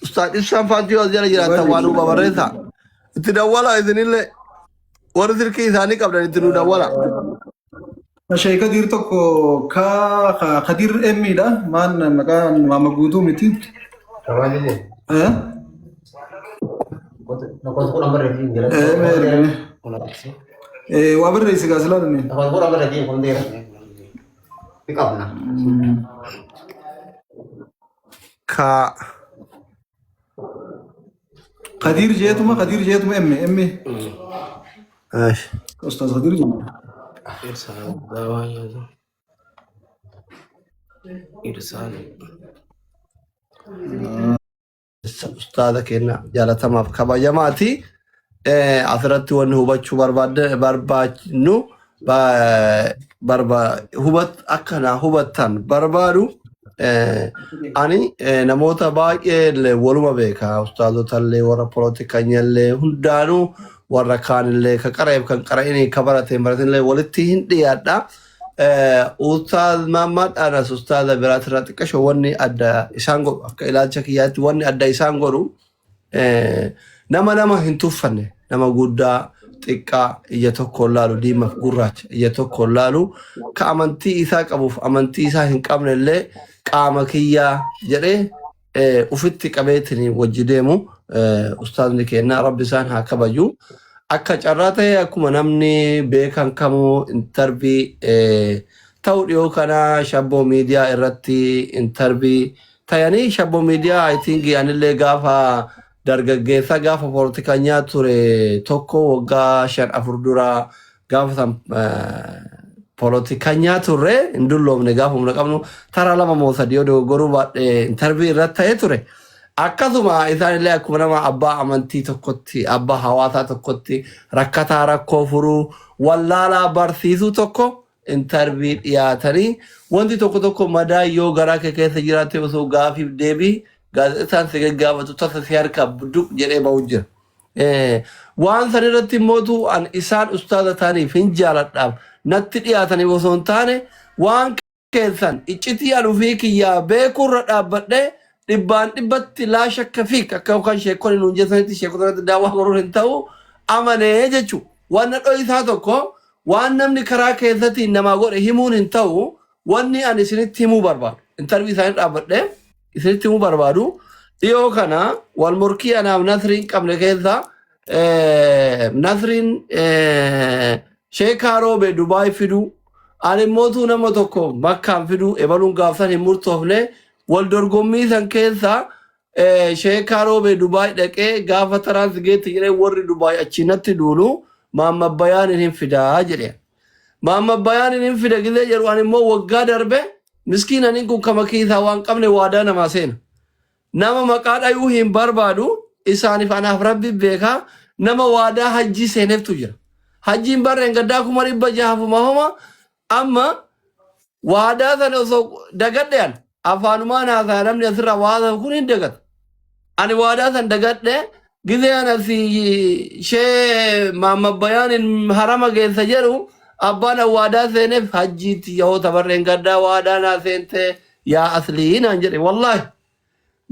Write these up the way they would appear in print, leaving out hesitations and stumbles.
Ustaad Ibsaan Faantii as jala jiraatan waan huba barreessaa. Itti dawwala isinillee warri silkii isaanii qabdan itti nu dawwala. Sheikh Kadir tokko ka Kadir Emmiidha. Maan maqaan maama guutuu miti. Waa barreessi gaasila dhumee. Ka Kadir jeetuma Emmi. Ustaz Kadir jeetuma. Ustaada keenya jaalatamaaf kabajamaati. Asirratti wanni hubachuu barbaadnu akkana hubattan barbaadu ani namoota baay'ee waluma beeka. Ustaazotallee warra poolitikanyaillee hundaanuu warra kaanillee ka qareef kan qara'inii ka baratinillee walitti hin dhiyaadha. Ustaaz Mahammad Anas ustaaza biraatirraa xiqqasho wanni adda isaan godhu akka ilaalcha kiyyaatti wanni adda isaan godhu nama hin tuffanne nama guddaa xiqqaa ija tokkoon laalu diimaaf gurraacha ija tokkoon laalu ka amantii isaa qabuuf amantii isaa hin qabnellee qaama kiyyaa jedhee ufitti qabeetiin wajji deemu ustaazni keenya rabbi isaan haa kabaju. Akka carraa ta'e akkuma namni beekan kamuu intarbii ta'uu dhiyoo kana shabboo miidiyaa irratti intarbii ta'anii shabboo miidiyaa I think anillee gaafa dargaggeessa gaafa poolitikanyaa ture tokko waggaa 5 dura gaafa san poolitikanyaa turre hin dulloomne gaafa humna qabnu tara 2 moo 3 yoo dogoggoruu baadhee intarbii irratti ta'ee ture. Akkasuma isaanillee akkuma nama abbaa amantii tokkotti abbaa hawaasaa tokkotti rakkataa rakkoo furuu wallaalaa barsiisuu tokko intarbii dhiyaatanii wanti tokko madaa yoo garaa kee keessa jiraatte osoo gaafiif deebii gaazexaan si gaggaafatu tasa si harkaa budduq jedhee ba'u jira. Waan san irratti immootu an isaan ustaaza ta'aniif hin jaaladhaaf natti dhiyaatanii osoo hin taane waan keessan iccitii anufii kiyyaa beekuurra dhaabbadhee dhibbaan dhibbatti laa shakka fiik akka yookaan sheekonni nuun jeessanitti sheekonni daawwaa goruun hin ta'u amanee jechuudha. Waan dho'isaa tokko waan namni karaa keessatti namaa godhe himuun hin ta'u wanni ani isinitti himuu barbaadu. Intarbii isaanii dhaabbadhee isinitti himuu barbaadu. Dhiyoo kana wal morkii anaaf Nasriin qabne keessa Nasriin sheekaa roobee Dubaay fidu ani immootu nama tokko Makkaan fidu ebaluun gaafsan hin murtoofne. Wal dorgommii san keessa sheekaa roobee Dubaay dhaqee gaafa tiraansigeetti jedhee warri Dubaay achinatti duulu Mahammad Bayaan hin fidaa jedhe. Mahammad Bayaan hin fida gisee jedhu ani immoo waggaa darbe miskiinanii kun kama kiisaa waan qabne waadaa namaa seena. Nama maqaa dhayuu hin barbaadu isaaniif anaaf rabbi beekaa nama waadaa hajjii seeneftu jira. Hajjiin barreen gaddaa 600 amma waadaa sana osoo dagadhean afaanumaan haasaa namni asirraa waadaa kun hin dagata. Ani waadaa san dagadhe gisee anasi shee Mahammad Bayaan harama geessa jedhu abbaan waadaa seeneef hajjiitti yoo tabarreen gaddaa waadaa naa seente yaa aslii naan jedhe wallaahi.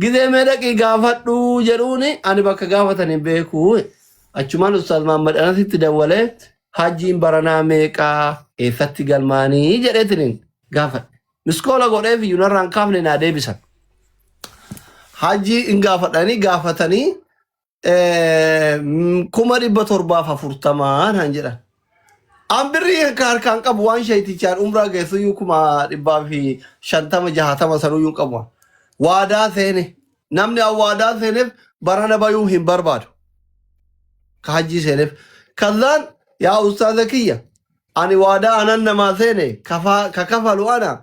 Gisee mee dhaqii gaafadhu jedhuuni ani bakka gaafatan hin beeku. Achumaan Ustaaz Mahammad Anasitti dawwalee hajjiin baranaa meeqaa eessatti galmaanii jedheetiin gaafadhe. Miskoola godheef yuunarraan kaafne naa deebisan. Hajji hin gaafatanii 740 naan jedhan. An birrii harkaan qabu waan sheetichaan umraa geessuyyuu 550 sanuyyuu qabu. Waadaa seene namni waadaa seeneef barana bayuu hin barbaadu. Ka hajji seeneef. Kazaan yaa ustaaza kiyya ani waadaa anan namaa seene ka kafalu ana.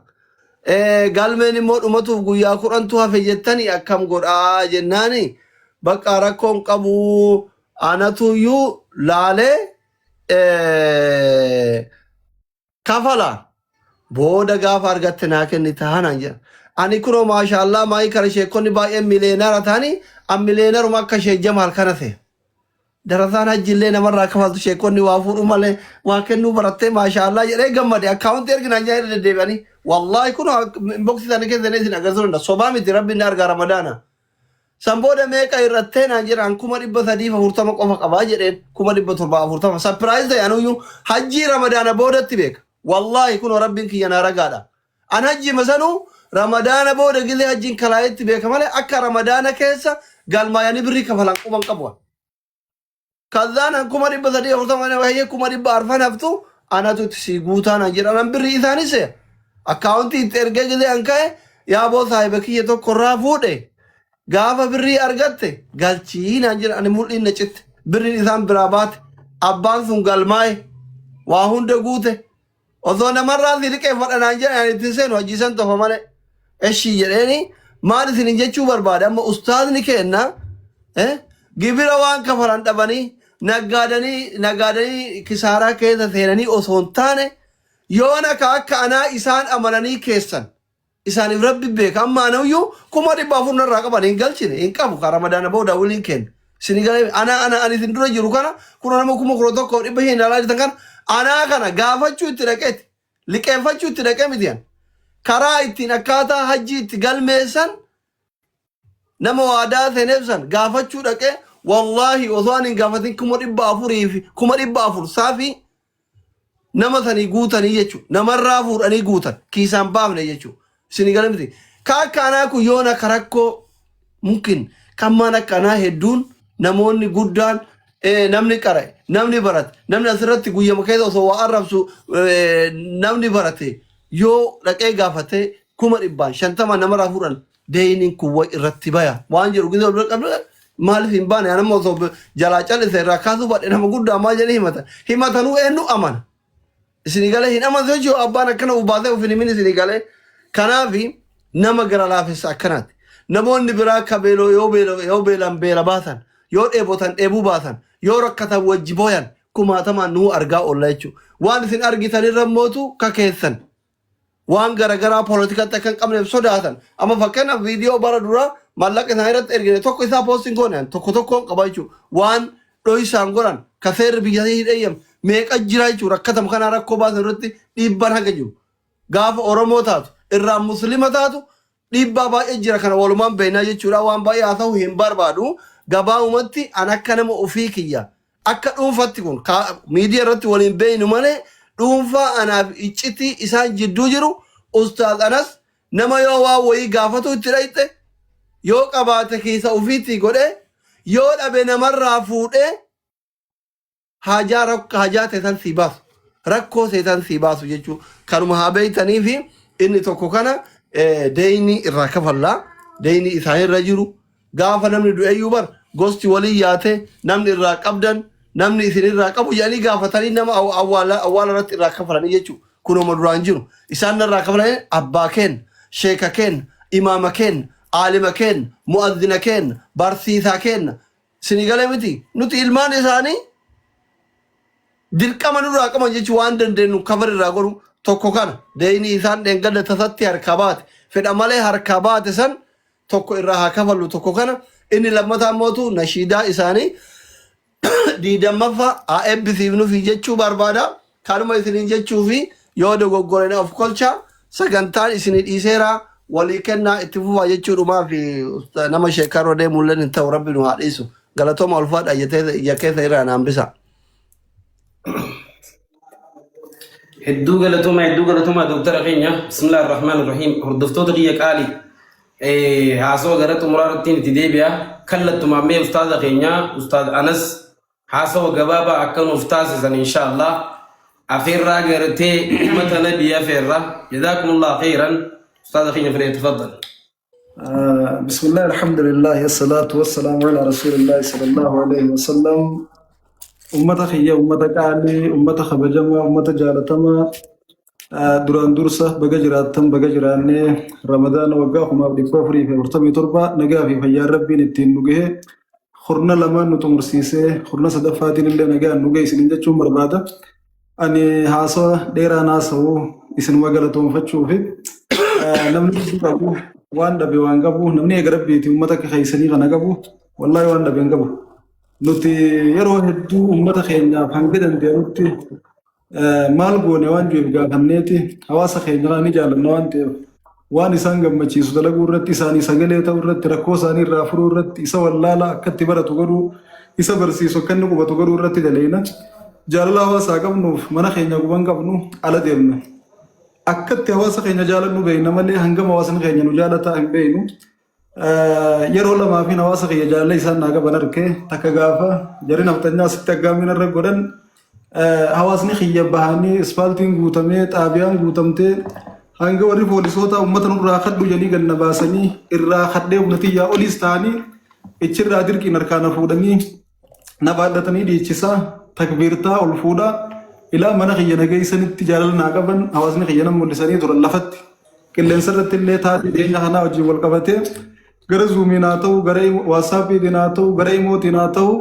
Galmeen immoo dhumatuuf guyyaa 10 hafe jettanii akkam godhaa jennaani bakka rakkoon qabu anatuyyuu laalee kafala booda gaafa argatte naa kenni taanaan jedha. Ani kunoo maashaallah maayii kara sheekonni baay'een mileenara ta'anii an mileenaruma akka ishee Jamaal kana ta'e. Darasaan hajjillee namarraa kafaltu sheekonni waa fuudhu malee waa kennuu barattee maashaallah jedhee gammade akkaawuntii erginaan jaayee deddeebi'anii. Wallahi kunoo boksi isaanii keessa isin agarsiisuu danda'a. Sobaa miti rabbi inni argaa Ramadaana. Samboda meeqa irrattee naan jedhan 340 qofa qabaa jedheen 740 surprise ta'e anuyyuu hajjii ramadaana boodatti beeka wallahi kun rabbiin kiyya na ragaadha an hajjii masanuu ramadaana booda gilee hajjiin kalaayetti beeka malee akka ramadaana keessa galmaayanii birrii kafalan quban qabu kazaan an 340 wayye 400 haftu anatu si guutaa naan jedhan an birrii isaanis akkaawuntii itti ergee gilee an ka'e yaa boo saahiba kiyya tokko irraa fuudhe gaafa birrii argatte galchii naan jedhan ani mul'inna citte birriin isaan biraa baate abbaan sun galmaaye waa hunda guute osoo namarraa si liqeeffadha naan jedhan itti seenu hajjiisan tofa malee eshii jedheeni maal isinin jechuu barbaade amma ustaazni kenna gibira waan kafalan dhabanii naggaadanii kisaaraa keessa seenanii osoo hin taane yoona ka akka anaa isaan amananii keessan isaaniif rabbi beeka amma anayyuu 400 narraa qaban hin galchine hin qabu ka ramadaana booda waliin kenna sinigalee ani isin dura jiru kana kun nama 1100 hin alaajitan kana anaa kana gaafachuu itti dhaqeeti liqeeffachuu itti dhaqee mitiyan karaa ittiin akkaataa hajjii itti galmeessan nama waadaa seeneefsan gaafachuu dhaqee wallahi osoo ani hin gaafatin 400 saafii nama sanii guutanii jechuudha namarraa fuudhanii guutan kiisaan baafne jechuudha sinigalee miti ka akka anaa kun yoona karakkoo mungkin kan maan akka anaa hedduun namoonni guddaan namni qara'e namni barate namni asirratti guyyama keessa osoo waa arrabsu namni barate yoo dhaqee gaafate 150 namarraa fuudhan deeyiniin kun irratti baya waan jedhu gidee ol qabne maaliif hin baane anamma osoo jalaa callise irraa kaasuu badhe nama guddaa maa jedhee himatanuu eenyu amana sinigalee hin amanse jechuun abbaan akkana ubaasee ufin himin sinigalee kanaafi nama gara laafessa akkanaati namoonni biraa akka beeloo yoo beelan beela baasan yoo dheebotan dheebuu baasan yoo rakkatan wajji booyan kumaatamaan nuu argaa oolla jechuudha waan isin argitanirra mootu ka keessan waan garagaraa poolitikatti akka hin qabneef sodaatan amma fakkeenyaaf viidiyoo bara duraa maallaqa isaan irratti ergine tokko isaa poostiin goone tokkoon qaba jechuudha waan dho'isaan godhan ka seerri biyyattii hidheeyyam meeqa jira jechuudha rakkatam kanaa rakkoo baasan irratti dhiibban haga jiru gaafa Oromoo taatu irraa muslima taatu dhiibbaa baay'ee jira kana walumaan beeknaa jechuudha waan baay'ee haa ta'u hin barbaadu gabaabumatti an akka nama ofii kiyya akka dhuunfatti kun miidiyaa irratti waliin beeynu malee dhuunfaa anaaf iccitii isaan jidduu jiru ustaaz anas nama yoo waa wayii gaafatu itti dhayxe yoo qabaate keessa ofiitti godhe yoo dhabe namarraa fuudhee hajaa teessan sii baasu rakkoo teessan sii baasu jechuun kanuma haa beeytanii fi inni tokko kana deeyni irraa kafallaa deeyni isaanirra jiru gaafa namni du'eeyyuu bar gosti walii yaate namni irraa qabdan namni isin irraa qabu jedhanii gaafatanii nama awwaala irratti irraa kafalanii jechuudha kunuma duraan jiru isaan irraa kafalanii abbaa keen sheeka keen imaama keen aalima keen mu'azzina keen barsiisaa keen sinigalee miti nuti ilmaan isaanii dirqama nurraa qaban jechuun waan dandeenyu kafar irraa godhu tokko kana deeyni isaan dheengadda tasatti harkaa baate fedha malee harkaa baate san tokko irraa haa kafallu tokko kana inni lammataa mootu nashiidaa isaanii diidammaffaa haa eebbisiifnuufi jechuu barbaada kanuma isiniin jechuu fi yoo dogoggoreen of kolcha sagantaan isinii dhiiseera walii kennaa itti fufaa jechuudhumaa fi nama sheekaroo deemuulleen hin ta'u rabbi nu haa dhiisu galatooma ulfaadha ija keessa irraa naan bisa. هدو قالتوما دكتور أخينا بسم الله الرحمن الرحيم هردفتو تغيي قالي هاسو غرتو مرارتين تديبيا كلتو مامي أستاذ أخينا أستاذ أنس هاسو غبابا أكن أستاذ إن شاء الله أفيرا غرتي أمة نبي أفيرا جزاكم الله خيرا أستاذ أخينا فريد تفضل بسم الله الحمد لله الصلاة والسلام على رسول الله صلى الله عليه وسلم أمة خيّة أمة قالي أمة خبجمة أمة جالتما duraan dursa baga jiraattan baga jiraanne ramadaana waggaa kumaaf dhibba afurii fi 47 nagaa fi fayyaa rabbiin ittiin nu gahe hurna lamaan nu xumursiisee hurna sadaffaatiin illee nagaan nu gahe isiniin jechuun barbaada. Ani haasawa dheeraa naasa'uu isinuma galatoonfachuu fi namni qabu waan dhabe waan qabu namni eega rabbiiti uummata akka keessanii kana qabu wallaahi waan dhabe hin qabu. Nuti yeroo hedduu uummata keenyaaf hanga dandeenyutti maal goone waan jiruuf gaafanneeti hawaasa keenyaa ni jaalanna waan ta'eef waan isaan gammachiisu dalaguu irratti isaanii sagalee ta'uu irratti rakkoo isaanii irraa furuu irratti isa wallaala akkatti baratu godhuu isa barsiisu akka inni qubatu godhuu irratti daleena jaalala hawaasaa qabnuuf mana keenya guban qabnu ala deemna akkatti hawaasa keenya jaalannu beekna malee hangam hawaasni keenya nu jaalataa hin beeknu yeroo lamaa fi hawaasa keenya jaalala isaan naa qaban arkee takka gaafa jarin haftanyaa asitti aggaamina irra godhan hawaasni kiyya bahanii ispaaltiin guutamee xaabiyaan guutamtee hanga warri poolisoota uummata nurraa kadhu jedhanii ganna baasanii irraa kadhee humnatiyyaa oliis ta'anii ichirraa dirqiin harkaana fuudhanii na baadhatanii dhiichisaa takbiirtaa ol fuudhaa ilaa mana kiyya nageessanitti jaalala naa qaban hawaasni kiyya nama mul'isanii turan lafatti qilleensa irratti illee taatee dhiyeenya kanaa wajjin wal qabatee gara zuumiin haa ta'u gara waasaapiitiin haa ta'u gara imootiin haa ta'u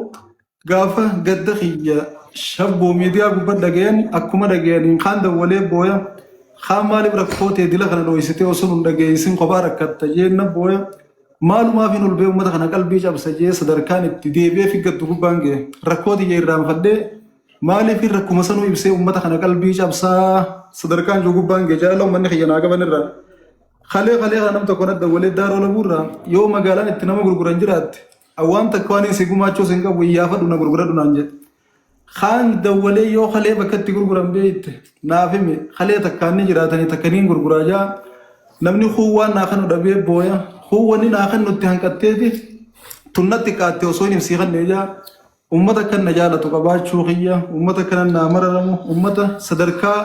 gaafa gadda kiyya shabboo miidiyaa gubbaa dhaga'an akkuma dhaga'aniin kaan dawwalee booya kaan maaliif rakkoo ta'e dila kana dho'isitee osoo nun dhageessin kophaa rakkatta jeenna booya maalumaaf hin olbee uummata kana qalbii cabsa jee sadarkaan itti deebi'ee figgattu gubbaan ga'e rakkoo xiyya irraanfadhee maaliif rakkuma sanuu ibsee uummata kana qalbii cabsaa sadarkaan jiru gubbaan ga'e jaalala uummanni kiyya naa qaban irraa kalee nam tokko nadda walee daaroo labuurraa yoo magaalaan itti nama gurguran jiraatte awwaan takka waan si gumaachuu sin qabu iyyaafadhu na gurguradhu naan jedhe kaan dawwalee yoo kalee bakka itti gurguran beekte naaf hime kalee takkaanni jiraatanii takkaniin gurguraa jaa namni huwwaan naa kanu dhabee booya huwwanni naa kan nutti hanqatteeti tunnatti qaatte osoo hin ibsii kannee jaa ummata kan na jaalatu qabaachuu kiyya ummata kan na mararamu ummata sadarkaa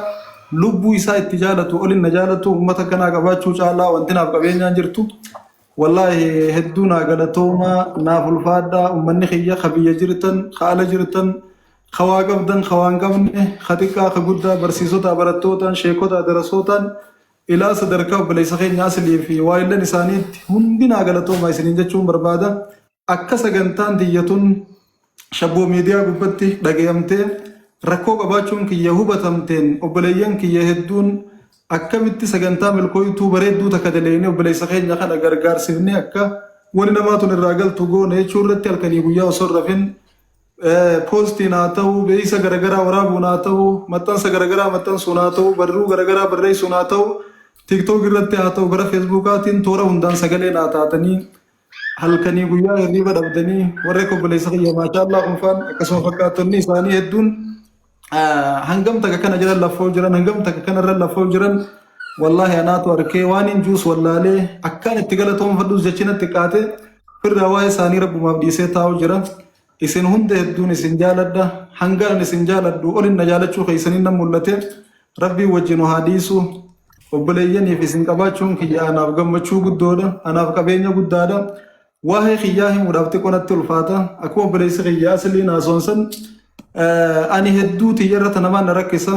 lubbuu isaa itti jaalatu olin na jaalatu ummata kanaa qabaachuu caalaa wanti naaf qabeenyaan jirtu wallaahi hedduu naa galatoomaa naaf ulfaadhaa ummanni kiyya kabiyya jirtan haala jirtan khawaa qabdan khawaan qabne khatiqaa khaguddaa barsiisota barattootaan sheekota darasootaan ilaa sadarkaa obboleessa keenya aslii fi waayillan isaaniitti hundi naa galatoomaa isiniin jechuun barbaada akka sagantaan tiyyatun shabboo miidiyaa gubbatti dhagayamtee rakkoo qabaachuun kiyya hubatamteen obboleeyyan kiyya hedduun akkamitti sagantaa milkooytuu bareedduu takka daleeyne obboleessa keenya kana gargaarsifne akka wani namaatun irraa galtu goone jechuu irratti halkanii guyyaa osoo rafin poostiin haa ta'u beeysa garagaraa waraabuun haa ta'u maxxansa garagaraa maxxansuun haa ta'u barruu garagaraa barreessuun haa ta'u tiktook irratti haa ta'u gara feesbuukaatiin toora hundaan sagalee naa taatanii halkanii guyyaa hirriiba dhabdanii warra obboleessa kiyya maashaallah unfaan akkasuma fakkaattonni isaanii hedduun hangam takka kana jiran lafoo jiran hangam takka kana irra lafoo jiran wallaahi anaatu arkee waan hin juus wallaalee akkaan itti galatoomfadhus jechinatti qaate firraa waa'ee isaanii rabbumaaf dhiisee taa'u jira isin hunda hedduun isin jaaladha hangaan isin jaaladhu olin na jaalachuu keessaniin nan mul'ate rabbii wajjin haa dhiisu obboleeyyaniif isin qabaachuun kiyya anaaf gammachuu guddoodha anaaf qabeenya guddaadha waa'ee kiyyaa himuudhaaf xiqqoonatti ulfaata akkuma obboleessi kiyyaa asliin haasoonsan ani hedduu tiyya irra tanamaan na rakkisa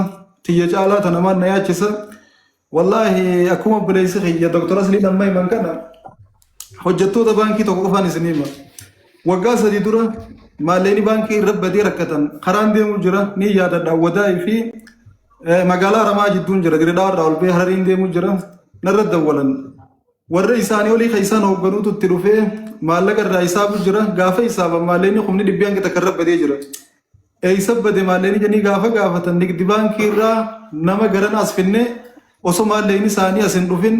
tiyya caalaa tanamaan na yaachisa wallaahi akkuma obboleessi kiyya doktora asliin amma himan kana hojjettoota baankii tokko qofaan isin hima waggaa 3 dura maalleeni baankii irra badee rakkatan karaan deemu jira ni yaadadha wadaa'ii fi magaalaa Haramaa jidduun jira Dirreedhaa irraa ol bee Harariin deemu jira narra dawwalan warra isaanii olii kaisaan hoogganuutu itti dhufee maallaqa irraa isaabu jira gaafa isaaban maalleeni humni dhibbeen gita kan rabbadee jira eeysa bade maalleeni janii gaafa gaafatan nigdi baankii irraa nama garan as finne osoo maalleeni isaanii as hin dhufin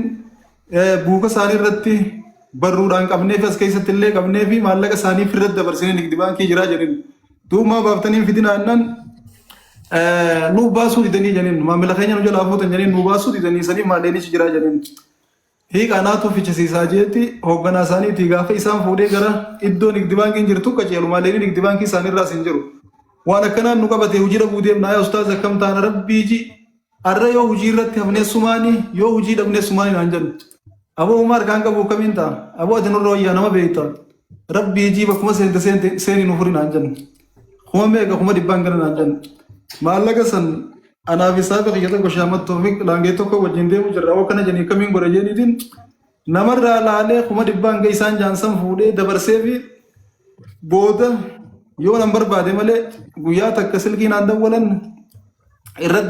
buuka isaanii irratti barruudhaan qabneef as keessatti illee qabneefi maallaqa isaanii firratti dabarsanii nigdi baankii jiraa jedhin duumaa baaftanii fidinaannan nu baasuu didanii jedhin maamila keenya nu jalaa fuutan jedhin nu baasuu didanii sanii maalleenichi jiraa jedhin hiiqaanaatu fichisiisaa jeetti hoogganaa isaaniitii gaafa isaan fuudhee gara iddoo nigdi baankiin jirtu qaceelu maalleeni nigdi baankii isaanii irraas hin jiru waan akkanaan nu qabate hujii dhabuu deemnaa yaa ustaaz akkam taana rabbiiji arra yoo hujii irratti hafnee sumaanii yoo hujii dhabnee sumaanii naan jennu aboo umar kan qabu kamiin ta'a aboo ati nurra wayyaa nama beekta rabbiiji bakkuma seeni nu furii naan jennu kuma meeqa kuma dhibbaan gana naan jennu maallaqa san anaaf isaa kiyya tokko shaamattuu fi laangee tokko wajjin deemu jirra aboo kana janii kamiin godha jeeniitiin namarraa laalee kuma dhibbaan ga isaan jaansan fuudhee dabarsee fi booda yoo nan barbaade malee guyyaa takka silkiin aan dawwalan irra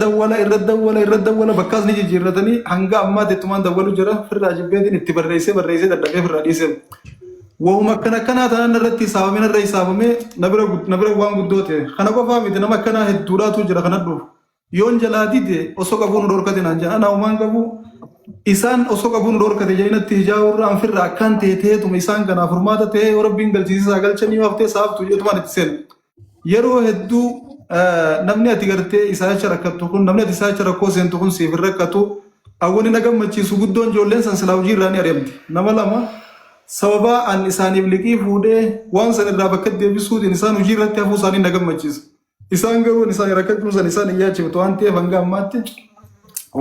dawwala bakkaas ni jijjiirratanii hanga ammaatti ittumaan dawwalu jira firraa jibbeetiin itti barreessee dadhabee firraa dhiisee wahuma akkanaa tanaan irratti isaafamee narra isaafamee na bira waan guddoo ta'e kana qofaa miti nama akkanaa hedduudhaatu jira kana dhufu yoon jalaa dide osoo qabuun dhorkate naan jedha anaa umaan qabu isaan osoo qabuun dhorkate jainatti ijaa'urra anfirra akkaan teeteetuma isaan kanaaf furmaata ta'ee yoo rabbiin galchiisisaa galchanii haftee saaftu jedhumaan itti seenu. Yeroo hedduu namni ati gartee isaacha rakkattu kun namni ati isaacha rakkoo seentu kun siif rakkatu awwani na gammachiisu guddoon ijoolleen san silaa hojii irraa ni ari'amti. Nama lama sababa an isaaniif liqii fuudhee waan san irraa bakka deebisuutiin isaan hojii irratti hafuu isaanii na gammachiisa. Isaan garuu isaan rakkachuu san isaan hin yaachiftu waan ta'eef hanga ammaatti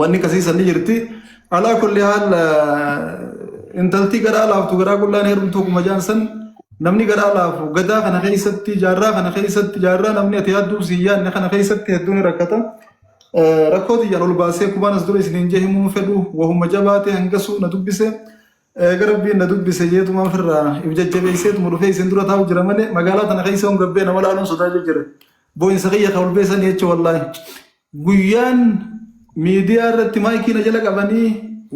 wanni kasiisan ni jirti. Alaa kulli haal intaltii garaa laaftu garaa qullaan heerumtuu kuma jaansan namni garaa laafu gadaa kana keessatti jaarraa kana keessatti jaarraa namni ati yaadduu si yaadne kana keessatti hedduun rakkata. Rakkoo tiyyaan ol baasee kubaan as dura isiniin jee himuun fedhu wahuma jabaatee hangasuu na dubbise garabbiin na dubbise jeetumaan firraa if jajjabeesseetuma dhufee isin dura taa'u jira malee magaalaa tana keessa hun gabbee nama laaluun sodaachuu jira. Boo'insa kiyya kan ol beesan jecha wallaahi guyyaan miidiyaa irratti maayikii na jala qabanii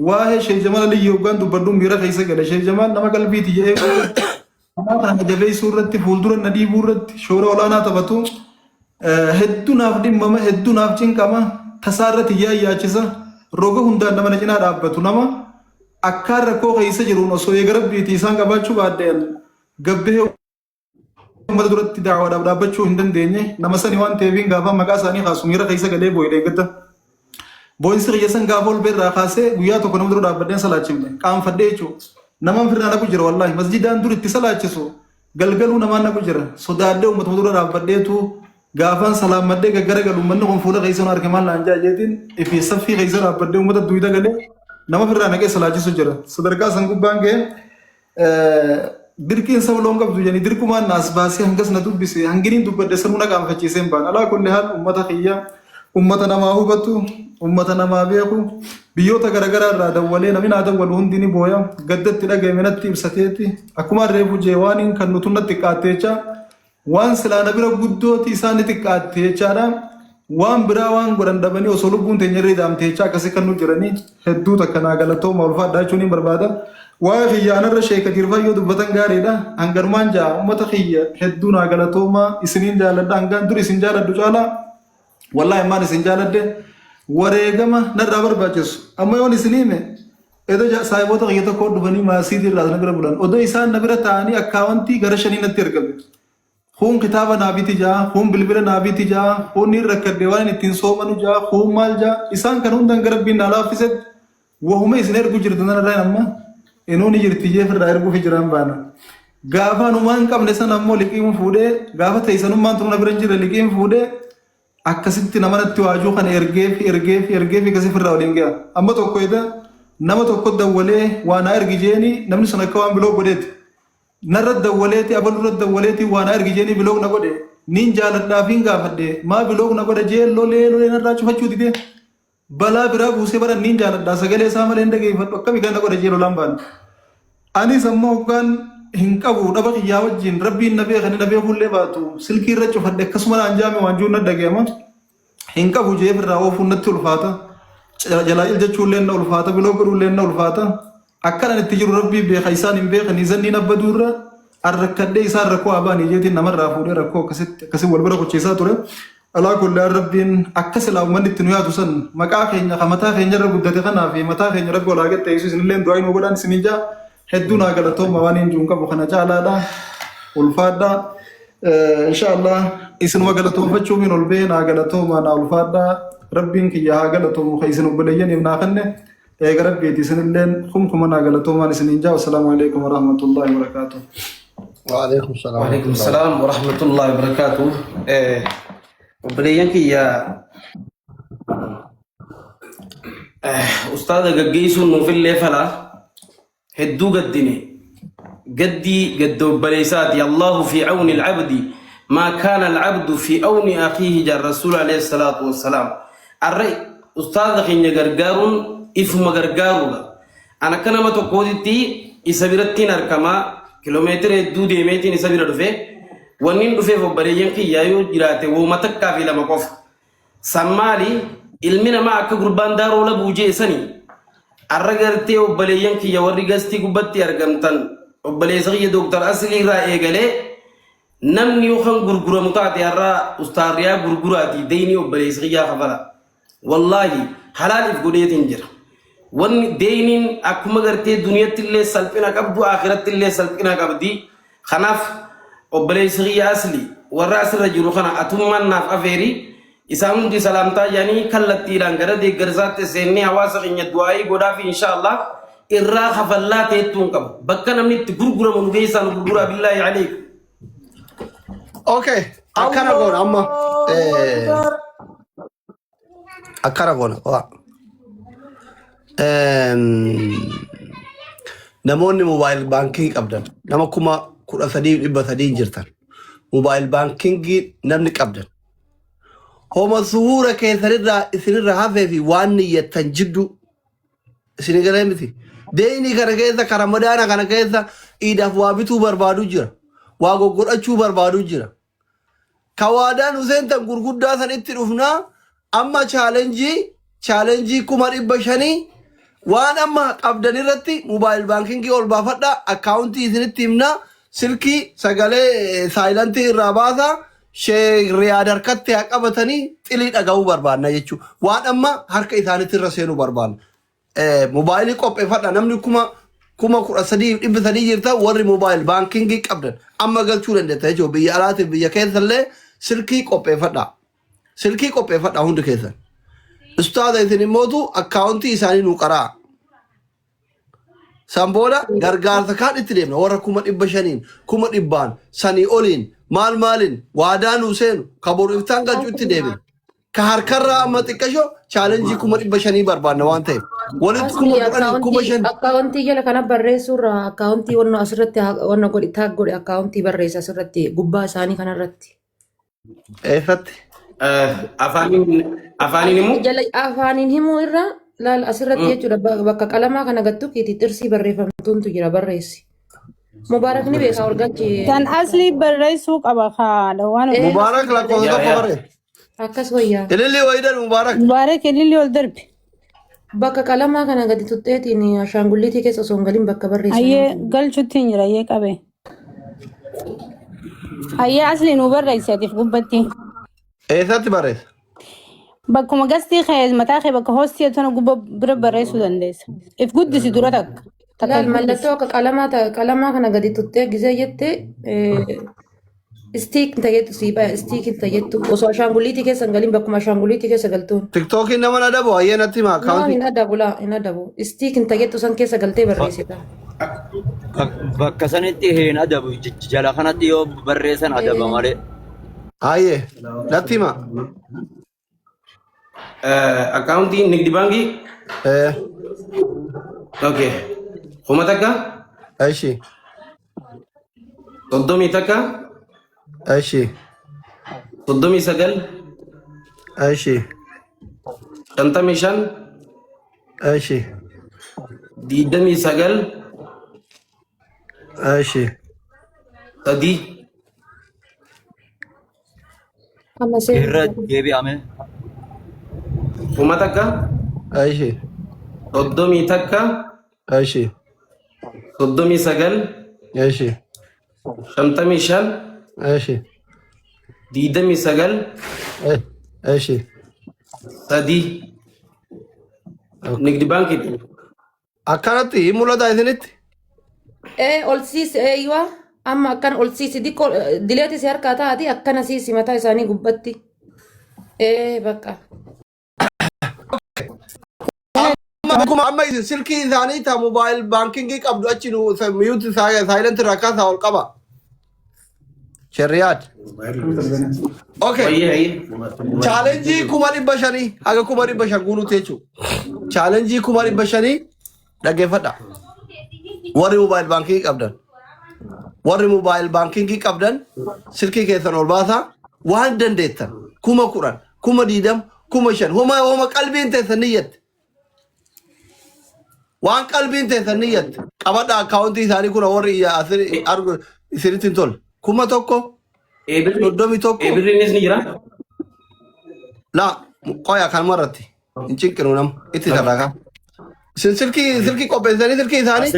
waa'ee Sheek Jamaal Aliyyi hoggaan dubbadhuun miira keessa gale. Sheek Jamaal nama qalbiiti jedhee nama kana jabeessuu irratti fuuldura na dhiibuu irratti shoora olaanaa taphatu hedduu naaf dhimmama hedduu naaf cinqama tasaa irratti yaachisa roga hundaan nama na cinaa dhaabbatu nama akkaan rakkoo keessa jiruun osoo eegarabbiiti isaan qabaachuu baaddeen gabbee ummata duratti daawwadhaaf dhaabbachuu hin dandeenye nama sani waan ta'eefiin gaafa maqaa isaanii kaasu miira keessa galee boo'ee eeggata. Boo'insi kiyya san gaafa ol beerraa kaasee guyyaa tokko nama dura dhaabbadheen salaachifne qaanfadhee jechuudha. Namaan firraa naqu jira wallaahi masjidaan dur itti salaachisu galgaluu namaan naqu jira sodaadhee uummatuma dura dhaabbadheetu gaafaan salaamadhee gaggara galu uummanni kun fuula keessa harke maal naan jaajeetiin ifi saffii keessa dhaabbadhee uummata duwida galee nama firraa naqee salaachisu jira. Sadarkaa san gubbaan ga'e dirqiin sabloon qabdu jedhanii dirqumaan naas baasee hangas na dubbise hanginiin dubbadde sanuu na qaanfachiiseen baan alaa kulli haal uummata kiyya ummata namaa hubatu ummata namaa beeku biyyoota garaagaraa irraa dawwalee namni naa dawwalu hundi ni booya gaddatti dhaga'ame natti ibsateeti akkuma reefu jee waan kan nutu natti xiqqaatteecha waan silaa na bira guddooti isaan ni xiqqaatteechaadha waan biraa waan godhan dhabanii osoo lubbuun teenya irra hidhaamteecha akkasii kan nu jiranii hedduu takka naa galatooma ulfaadhaa jechuun hin barbaada. Waa'ee xiyyaanarra Sheek Dirfayyoo dubbatan gaariidha hanganumaan jaa ummata xiyya hedduu naa galatooma isiniin jaaladha hangaan dur isin jaaladhu caalaa. Wallahi maan isin jaaladde wareegama narraa barbaachisu amma yoon isinime edo saayiboota kiyya tokko dhufanii maasiitii irraa na bira bulan odoo isaan na bira ta'anii akkaawwantii gara shanii natti ergame kun kitaaba naabiti jaa kun bilbila naabiti jaa kun ni rakkadde waan ittiin soomanu jaa kun maal jaa isaan kan hundan gara biin alaafiset wahuma isin ergu jirtu nanarraa amma inuuni jirti jeefirraa erguuf jiraan baana gaafa numaan qabne san ammoo liqiin fuudhee gaafa teessanummaan tunu na bira jira liqiin fuudhee akkasitti nama natti waajuu kana ergeef kasi firraa waliin ga'a. Amma tokko edda nama tokko dawwalee waan ergi jeeni namni sun akka waan biloo godheeti. Narra dawwaleeti abalurra dawwaleeti waan ergi jeeni biloo na godhe. Niin jaaladhaaf hin gaafadhe maa biloo na godhe jee lolee narraa cufachuu dide. Balaa biraa buusee bara niin jaaladhaa sagalee isaa malee hin dhageeffadhu akkami kan na godhe jee lolaan baana. Anis ammoo hoggaan hin qabu dhaba kiyyaa wajjin rabbiin na beekani na beekullee baatu silkii irra cufadhe akkasuma naan jaame waan juun na dhageema hin qabu jee firraa oofuun natti ulfaata jalaa'il jechuullee na ulfaata biloo godhuullee na ulfaata akkanan itti jiru rabbii beeka isaan hin beekanii zanniin abbaduurra arrakkadhee isaan rakkoo abaanii jeetiin namarraa fuudhee rakkoo akkasii wal bira qochiisaa ture. Alaa kullaan rabbiin akka silaa uummanni itti nu yaadu san maqaa keenya kan mataa keenya irra guddate kanaa fi mataa keenya rabbi olaa gad ta'eessu isinillee du'aa hin godhaan isinii jaa hedduu naa galatooma waan hin jiru qabu kana caalaadha ulfaadha inshallah isinuma galatoomfachuu min ol bee naa galatooma naa ulfaadha rabbiin kiyya haa galatoomu ka isin obboleeyyaniif naa kanne eega rabbiiti isinilleen kumkuma naa galatoomaan isiniin jaa wassalaamu alaikum warahmatullahi wabarakaatuh. Waalaikum salaam warahmatullahi wabarakaatuh. Obboleeyyan kiyya ustaada gaggeessuun nuufillee falaa هدو قدني قد بليساتي الله في عون العبد ما كان العبد في عون أخيه جاء الرسول عليه الصلاة والسلام الرأي أستاذ خيني غرغارون إفما غرغارون أنا كنا ما تقودتي إسابيرتين أركما كيلومتر هدو ديميتين إسابير دفع ونين دفع فبريين كي يايو جراتي ومتكا في لما قف سمالي ilmina ma akka gurbaan daaroo la buujee sani arragartee obboleeyyan kiyya warri gastii gubbatti argamtan obboleessa kiyya dooktar Asli irraa eegalee namni yookaan gurguramu taate har'a ustaariyaa gurguraati deeyni obboleessa kiyyaa kafala wallahi halaaliif godheetiin jira ون دينين أكما قرتي دنيا تلي سلبنا قبضو آخرت تلي سلبنا قبضي خناف وبلي سغي أصلي والرأس الرجل خنا أتمان ناف أفيري إسامون دي سلامتا يعني كالتي لانغرا دي غرزات سيني حواسق إن يدوائي قدا في إن شاء الله إرّا خفلا تيتون قب بكنا من تقرقر من بيسان قرقر بالله عليك اوكي أكنا قول أما أكنا قول namoonni mobile banking qabdan nama kuma 13 jirtan mobile banking namni qabdan homa suura isinirra hafee fi waan niyyatan jiddu isinigale miti deeni kana keessa karamadaana kana keessa iidaaf waa bituu barbaadu jira waa goggodhachuu barbaadu jira kawaadaan useentan gurguddaa san itti dhufnaa amma challenge kuma 500 waan amma qabdan irratti mobile banking ol baafadha account isinitti himna silki sagalee silent irraa baasa shee riyaad harkatti qabatanii xilii dhaga'uu barbaadna jechuu waan amma harka isaanitti irra seenuu barbaadna mobile qopheeffadha namni kuma 13 jirta warri mobile banking qabdan amma galchuu dandeetta jechuu biyya alaatiif biyya keessallee silkii qopheeffadha hundi keessan ustaada isin imootu account isaanii nu qaraa sambola gargaarsa kaan itti deemna warra 500 sanii oliin maalin waadaan useenu kaboru iftaan galchuu itti deemna ka harkarraa amma xiqqasho challenge 500 barbaadna waan ta'eef walitti 500 account jala kana barreessuurra account wanno asirratti wanno godhi tag godhi account barreessa asirratti gubbaa isaanii kanarratti eessatti afaanin himuu irra laal asirratti jechuudha bakka qalamaa kana gattu kiiti xirsii barreeffamtuuntu jira barreessi mubaarakni beekaa orgalchi kan asli barreessuu qaba haadha waan mubaarak lakkoofsa tokko barreessa akkas wayyaa ililli wayidan mubaarak ililli ol darbe bakka qalamaa kana gadi tutteetiin ashaangulliitii keessa osoo hin galin bakka barreessan ayyee galchuttiin jira ayyee qabe ayyee asli nu barreessatiif gubbatti eessatti barreessa bakkuma gastii kee mataa kee bakka hoostii tana gubba bira barreessuu dandeessa if guddisi dura takka laal mallattoo akka qalamaa kana gadi tuttee gisee jette stiik tayetu siiba stiik tayetu osoo ashaangulliitii keessa hin galin bakkuma ashaangulliitii keessa galtuun tiktokiin nama na dhabu ayyee natti maa account hin adabu stiik tayetu san keessa galtee barreessita bakka sanitti hin adabu jala kanatti yoo barreessan adaba malee ayyee natti maa account nigdi banki okay kuma takka aishi soddomi takka aishi 39 aishi 55 aishi 29 aishi tadi irra deebi'ame kuma takka aishi soddomi takka aishi 39 aishi 55 aishi 29 aishi tadi nigdi banki akkanatti mul'ata isinitti ol siis eeywa amma akkan ol siisi diqqoo dileeti si harkaa taati akkana siisi mataa isaanii gubbatti bakka amma silkii isaanii ta mobile banking qabdu achi nu mute silent irraa kaasaa ol qaba shariyaat okay challenge 500 haga 500 guunuuti jechuudha challenge 500 dhaggeeffadha warri mobile banking qabdan silkii keessan ol baasaa waan dandeettan 10,000 20,000 5,000 homa qalbiin teessan niyyatte waan qalbiin teessan niyyatte qabadha akkaawuntii isaanii kun warri argu isinitti hin tolle 1,000 ebirriinis ni jira la qoya kan marratti hin cinqinu nam itti sarraaka silkii qopheessanii silkii isaanii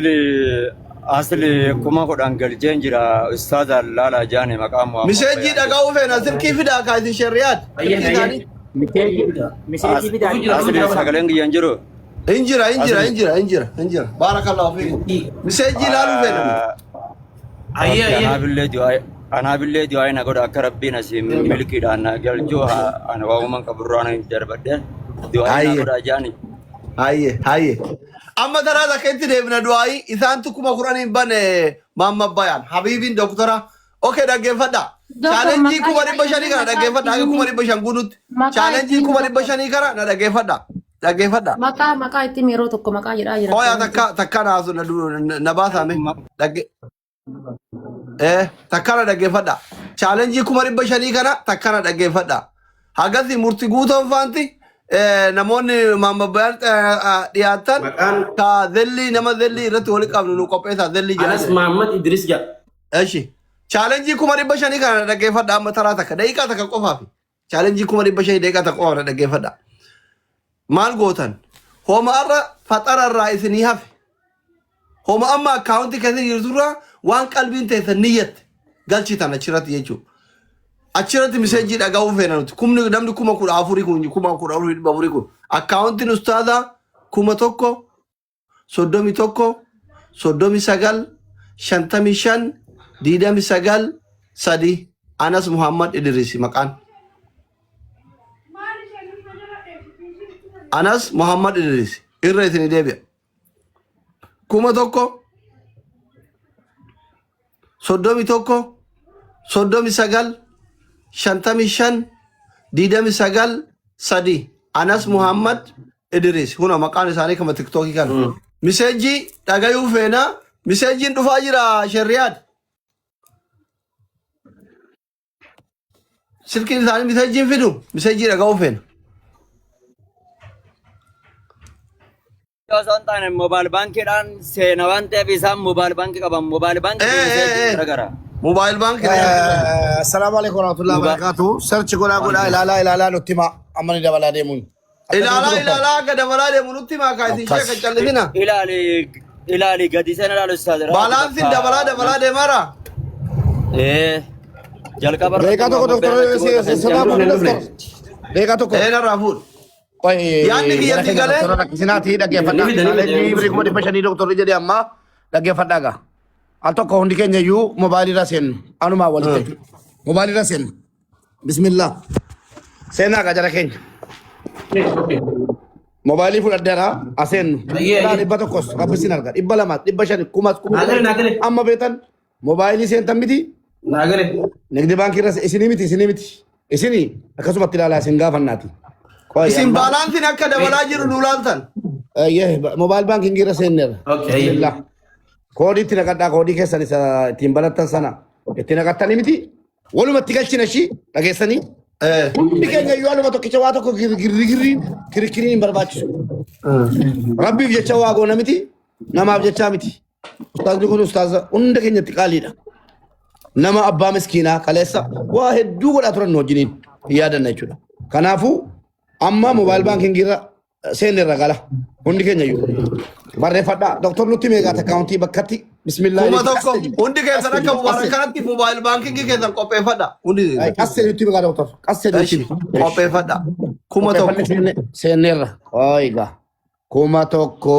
asli kuma kudhan galcheen jira ustaaza laala jaane maqaa mu'ammaa miseejii dhaga'uu feena silkii fidaa kaayisi shariyaat silkii isaanii asli sagaleen guyyan jiru انجرا بارك الله فيكم مسجل لالو فين أنا بالله دعاء نقول أكرب نسي ملكي دانا قال جوها أنا وهم كبرنا يجربده دعاء نقول أجاني هاي اما ترى ذا كنت ابن دعائي اذا انتكم قران بن ماما بيان حبيبي دكتوره اوكي دا فدا challenge ku mari bashani kana da gefada ku mari bashan gunut challenge ku mari bashani kana na da gefada maka itti miro tokko maka jira oh ya takka na azu na ba sa me takka da gefada challenge ku mari bashani kana takka da gefada hagasi murti guton fanti namoonni mama bayan dhiyaatan ka dhalli nama dhalli irratti wali qabnu nu qopheessa dhalli jira Anas Muhammad Idris ja eshi challenge kuma ribba shani kana dhaggeeffadha amma taraa takka daqiiqaa takka qofaafi challenge kuma ribba shani daqiiqaa takka qofa dhaggeeffadha maal gootan homa arra faxara irraa isinii hafe homa amma akkaawuntii keessa jirturra waan qalbiin teessan niyyatte galchitan achirratti jechuudha achirratti miseejii dhaga'uu feena nuti kumni namni kuma kudha afurii kun kuma kudha afurii kun akkaawuntiin ustaadaa 1,000 39 55 29 3 Anas Muhammad Idris maqaan Anas Muhammad Idris irra isin deebi'a 1,000 39 55 29 3 Anas Muhammad Idris huna maqaan isaanii kama TikTok kan miseejii dhagayuu feena miseejiin dhufaa jira Shariyaad silkiin isaanii miseejiin fidu miseejii dhagayuu feena Soalnya mobile banking dan senawan tapi sam mobile banking kapan mobile banking gara-gara موبايل بانك السلام عليكم ورحمة الله وبركاته. سرچ gola ila nutima amani da balade mun. ila kada balade mun nutima ka si sheka challina. Ila gadi sana lalu ustaz. Balance da balade mara. Jalka bar. Dekha to doktor salam doktor. Dekha to. Ena Raful. Oi. Yani ki yati gale. Sinati dage fada. Libri ko dipashani doktor jadi amma dage fadaga. Atau kau hendak nyayu mobile rasen, anu ma walite. Mobile rasen. Bismillah. Saya nak ajar keng. Mobile full ada asen. Nah, iba to kos. Apa sih nalga? Iba lama. Iba shani kumas. Amma betan. Mobile ini sen tamiti. Nagale Negdi bank ras isini miti. Isini. Akasuma tilala senggavan nati. Isim balance nak kada balajir nulantan. Yeah, mobile banking kira sener. Okay. Bismillah. Kodi tina kata kodi kesan isa timbalatan sana. Tina kata ni miti. Walu mati kalcina shi lagi sani. Dikanya yualu mato kicawato ko kiri barbachu. Rabbi je cawago na miti. Nama je chamiti. Ustaz dukun ustaz unda kenya tikalida. Nama abba miskina kalesa. Wahid dugo aturan nojinin. Iyada na chuda. Kanafu amma mobile banking gira sener ragala. Undi kenya yu. Barre fada doktor nuti mega accounti bakati bismillah. Kuma tokko undi keessa akka warakanatti mobile banking keessa qophee fada. Undi kasse nuti mega doktor. Kasse nuti qophee fada. Kuma tokko sener. Oiga. Kuma tokko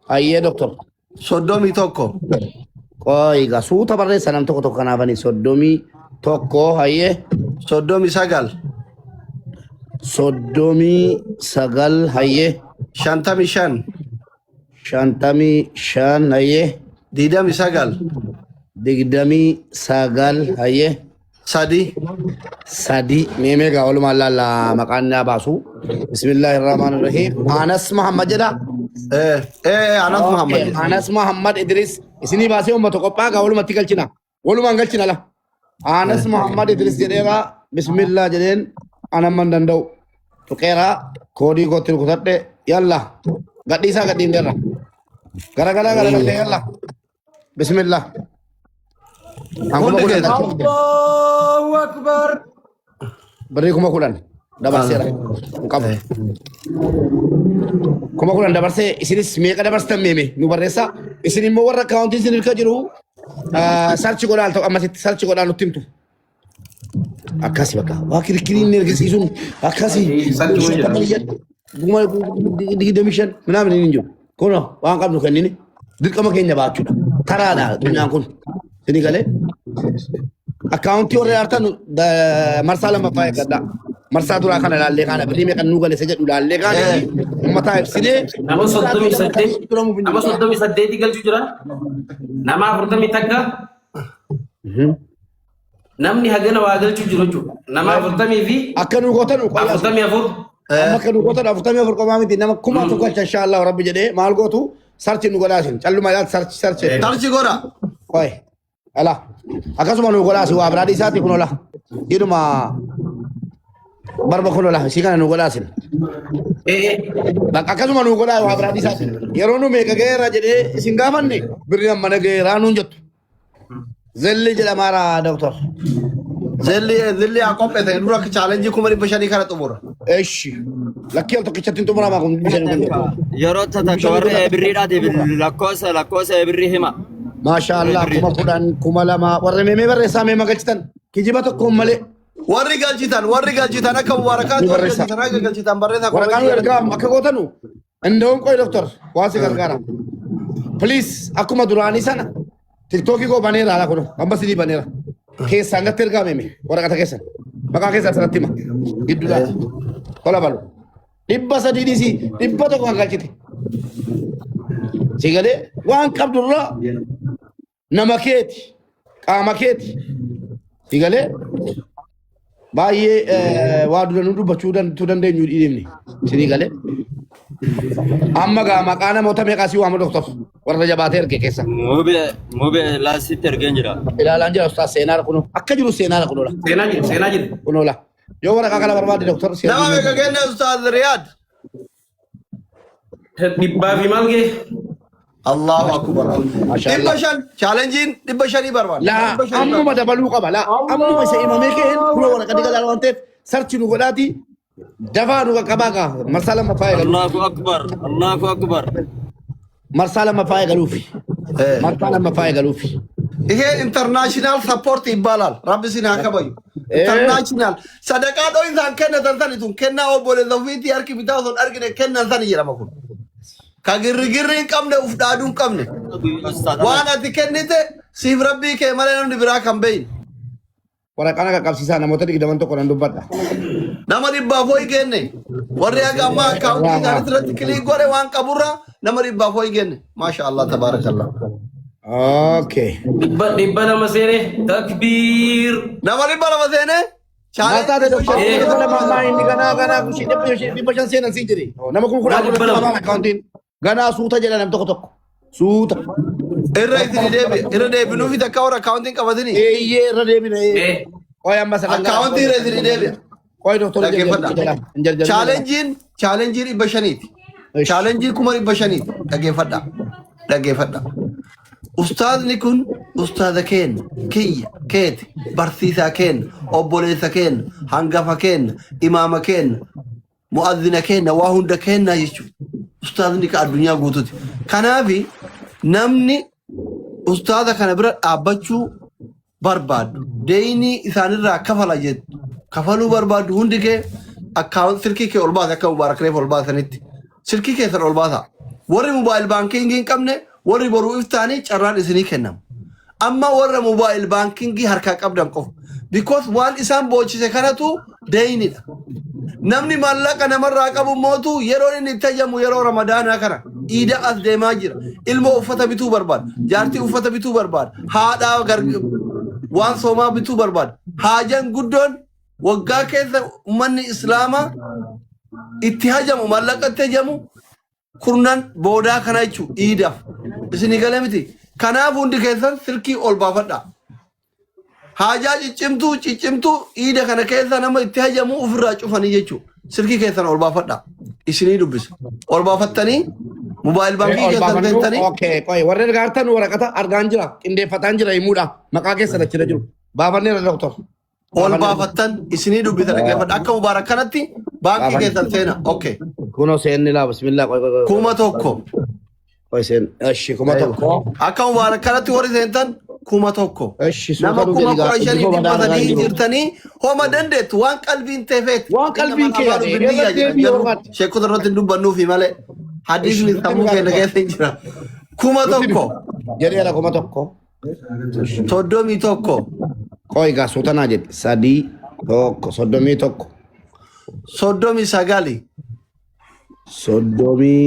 ayye doktor. Soddomi tokko. Oiga suuta barre sanam tokko kana bani soddomi tokko ayye. Soddomi sagal. Soddomi sagal ayye. Shantami shan. Shantami shan ayye. Digdami sagal. Digdami sagal ayye. Sadi meme ga ulama lalla makanna basu. Bismillahirrahmanirrahim. Anas Muhammad jada. Anas Muhammad. Anas Muhammad Idris. Isini basi umma toqpa ga ulama tikalchina. Ulama ngalchina la. Anas Muhammad Idris jedera bismillah jeden ana mandandau. Tukera kodi gotir kutatte yalla gadisa gadindera. Gara-gara yalla. Bismillah. Allahu Akbar. Beri kumakulan. Dabar sera. Kamu. Kumakulan dabar se isini smeka dabar stammeme. Nu barresa isini mo warra account isini kajiru. Search godal to amma search godal nutimtu. Akasi baka. Wakir kirin nergisisun. Akasi. digdamishan ምናምን እንጂ ኮኖ ዋን ቀብኑ ከኒኒ ድርቀመ ከኛ ባቹ ተራዳ ዱኛን ኩን ስኒ ገለ አካውንቲ ወረ ያርተን መርሳለ መፋይ ከዳ መርሳ ዱራ ካነ ላለ ካነ ብሪሜ ከኑ ገለ ሰጀዱ ላለ ካነ ኡመታ ፍሲኔ nama 38 galchu jira nama 40 takka namni hagana waa galchu jiru jechuudha nama 40 fi akkanu gootanu 44 amma kanu gootanu 44 qomaamiti nama kuma to galcha inshallah rabbi jede maal gootu sarchi nu godaasin calluma yaat sarchi tarchi gora koy ala akasuma nu godaasi waa bradi saati kunola iduma barba kunola sikana nu godaasin akkasuma nu godaa waa bradi saati yeroo nu meeqa geera jede isin gaafanne birri mana geera nu jettu zelli jela mara doctor zilli aqophete dura challenge kuma bashani kana tumura እሺ ለኪያል ተከቸትን ቱምራ ማቁም ቢሸን yeroo takka warra birriidhaatiif lakkoofsa birrii hima ማሻአላህ ኩማ ቁዳን ኩማ ለማ ወረ ሜሜ በረሳ ሜ መገልጭተን ኪጂባ ተኮ መለ warri galchitan akka mubarakaat warri galchitan barreessa ወረቃኑ erga አከጎተኑ እንደውም ቆይ ዶክተር ዋሲ ገርጋራ ፕሊዝ አኩማ ዱራኒ ሰና ቲክቶክ ጎ ባኔራ አላኮ አምባሲዲ ባኔራ ኬሳ አንገት erga ሜሜ ወረቃታ ኬሳ በቃ ኬሳ ሰራቲማ ግዱላ kola balu dibba sadidisi dibba to kan galchite sigale wan qabdurra namaketi qamaketi sigale baye wadu nu dubachudan tudan de nyudi dimni sigale amma ga maqana mota me qasi wa ma doctor warra jabate erke kessa mube la sitter genjira ila lanja ustaz senar kuno akkajiru senar kuno la seenaa jira kuno la yo wara kakala barbade doctor nama meeqa genne ustaz riyad dhibbaa fi maal gee allahu akbar Mashallah. dhibba shanii barbaada لا أمو ما دبلو قبلا أمو ما سيما ميكين كل ورا كدي قال وانتف سرتي نقولاتي دفع كباكا مرسالة ما فايق allahu akbar مرسالة ما فايق لوفي مرسالة ما فايق لوفي ይሄ ኢንተርናሽናል ሰፖርት ይባላል ረቢ ሲና ከበዩ ኢንተርናሽናል ሰደቃ ዶይ ዛን ከነ ተንተኒቱን ከና ኦቦለ ዘፊቲ አርኪ ቢታውን አርግነ ከና ዘን ይረመኩ ከግርግርን ቀምነ ኡፍዳዱን ቀምነ ዋና ትከንተ ሲፍ ረቢ ከመለንም ድብራ ከምበይን ورا كنا كابسيسا نموت دي دمن تو كون دوبدا namari bafoi genne warri agama kaunti daritrat kili gore wan kabura namari bafoi genne masha Allah tabarakallah اوكي dhibba nama seene takbiir namari bala wasene ماتا دي دكتور كنا ماما اني كنا كشي دي بشان سينا سيجري نمكم كنا ماما كاونتين غنا سوتا جلا نم توك توك سوتا irra debi nufi takawra accounting kabatini ايه ردي بي اوي اما سكان accounting irra debi اوي دكتور challenge ibashaniti challenge kuma ibashaniti dhaggeeffadha ustaadni kun ustaada keen kiyya keeti barsiisaa keen obboleessa keen hangafa keen imaama keen mu'adhina keen waa hunda keenna jechuudha ustaadni ka addunyaa guutuuti kanaafi namni ustaada kana bira dhaabbachuu barbaadu deeyni isaanirraa kafala jedhu kafaluu barbaadu hundi kee akkaawun silkii kee ol baasa akka mubaarakreef ol baasanitti silkii keessan ol baasa warri mobaayil baankingii hin qabne warri boruu iftaanii carraan isinii kennamu amma warra mobaayil baankingii harkaa qabdan qofa because waan isaan boochise kanatu deeyinidha namni maallaqa namarraa qabu mootu yeroo inni itti tajaajilamu yeroo ramadaanaa kana iida as deemaa jira ilmo uffata bituu barbaada jaartii uffata bituu barbaada haadhaa waan soomaa bituu barbaada haajan guddoon waggaa keessa ummanni islaamaa itti hajamu maallaqa itti hajamu kurnan boodaa kana jechuun iidaaf isinii galee miti kanaaf hundi keessan silkii ol baafadha haajaa ciccimtuu iida kana keessa nama itti hajamu ofirraa cufanii jechuun silkii keessan ol baafadha isinii dubbisa ol baafattanii mobaayil baankii keessan seentanii اوكي كوي ورد غارتن ورقه ارغان جرا قنديفتان جرا يمودا مقا كيسن جرا جرو بابني دكتور ol baafattan isinii dubbisa dhaggeeffadha akka mubaarak kanatti baankii keessan seena okay كونو سين لا بسم الله كوي kuma tokko كوي سين اشي كوما توكو akka mubaarak kanatti warri seentan kuma tokko. እሺ Nama ሱተሩ kuma ገሊጋ kudha shanii ዲቦ dhibba በዳራ sadii ጅሩ jirtanii homa dandeettu waan qalbiin teefeet. waan qalbiin kee yaade irra deebii hormaati Sheekota irratti hin dubbannuufi malee hadiisni sammuu keenya keessa hin jira. Kuma tokko jedheera kuma tokko 31 qoygaa suutanaa jedhe sadii tokko 31 39 soddomii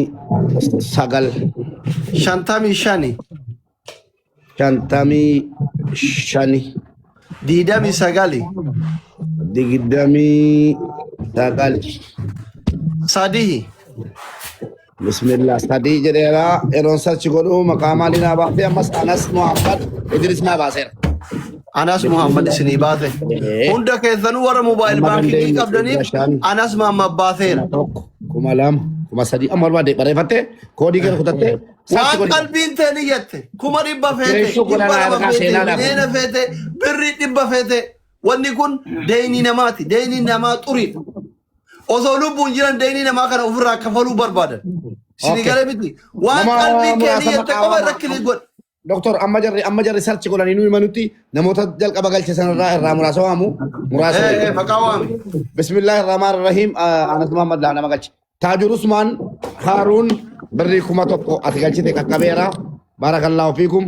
sagal 55 shantamii shani 29 digdamii sagal sadii bismillah sadii jedheera yeroon sarchi godhu maqaa maalii naa baafte ammas Anas Muhammad Idris naa baaseera. Anas Muhammad isinii baase. Hunda keessanuu warra moobaayil baankii qabdaniif Anas Muhammad baaseera. Tokko kuma lama kuma sadii amma barbaade barreeffatte koodii keessa kutatte Waan qalbiin ta'e ni jette. Kuma dhibba feete. Dhibba lama feete. Bineena feete. Birri dhibba feete. Wanni kun deeyinii namaati. Deeyinii namaa xuriidha. Osoo lubbuun jiran deeyinii namaa kana ofirraa kafaluu barbaadan. Isinii galee miti. Waan qalbiin kee ni jette qofa irra kilii godhe. Doktor amma jarri sarchi godhanii nuyi manutti namoota jalqaba galche sanarraa muraasa waamu. Muraasa. Maqaa waami. Bismillahir Rahmanir Rahim. Anas Muhammad laa nama galche. Taajur Usman Harun birrii kuma tokko ati galchite qaqqabeera. Barakallahu fiikum.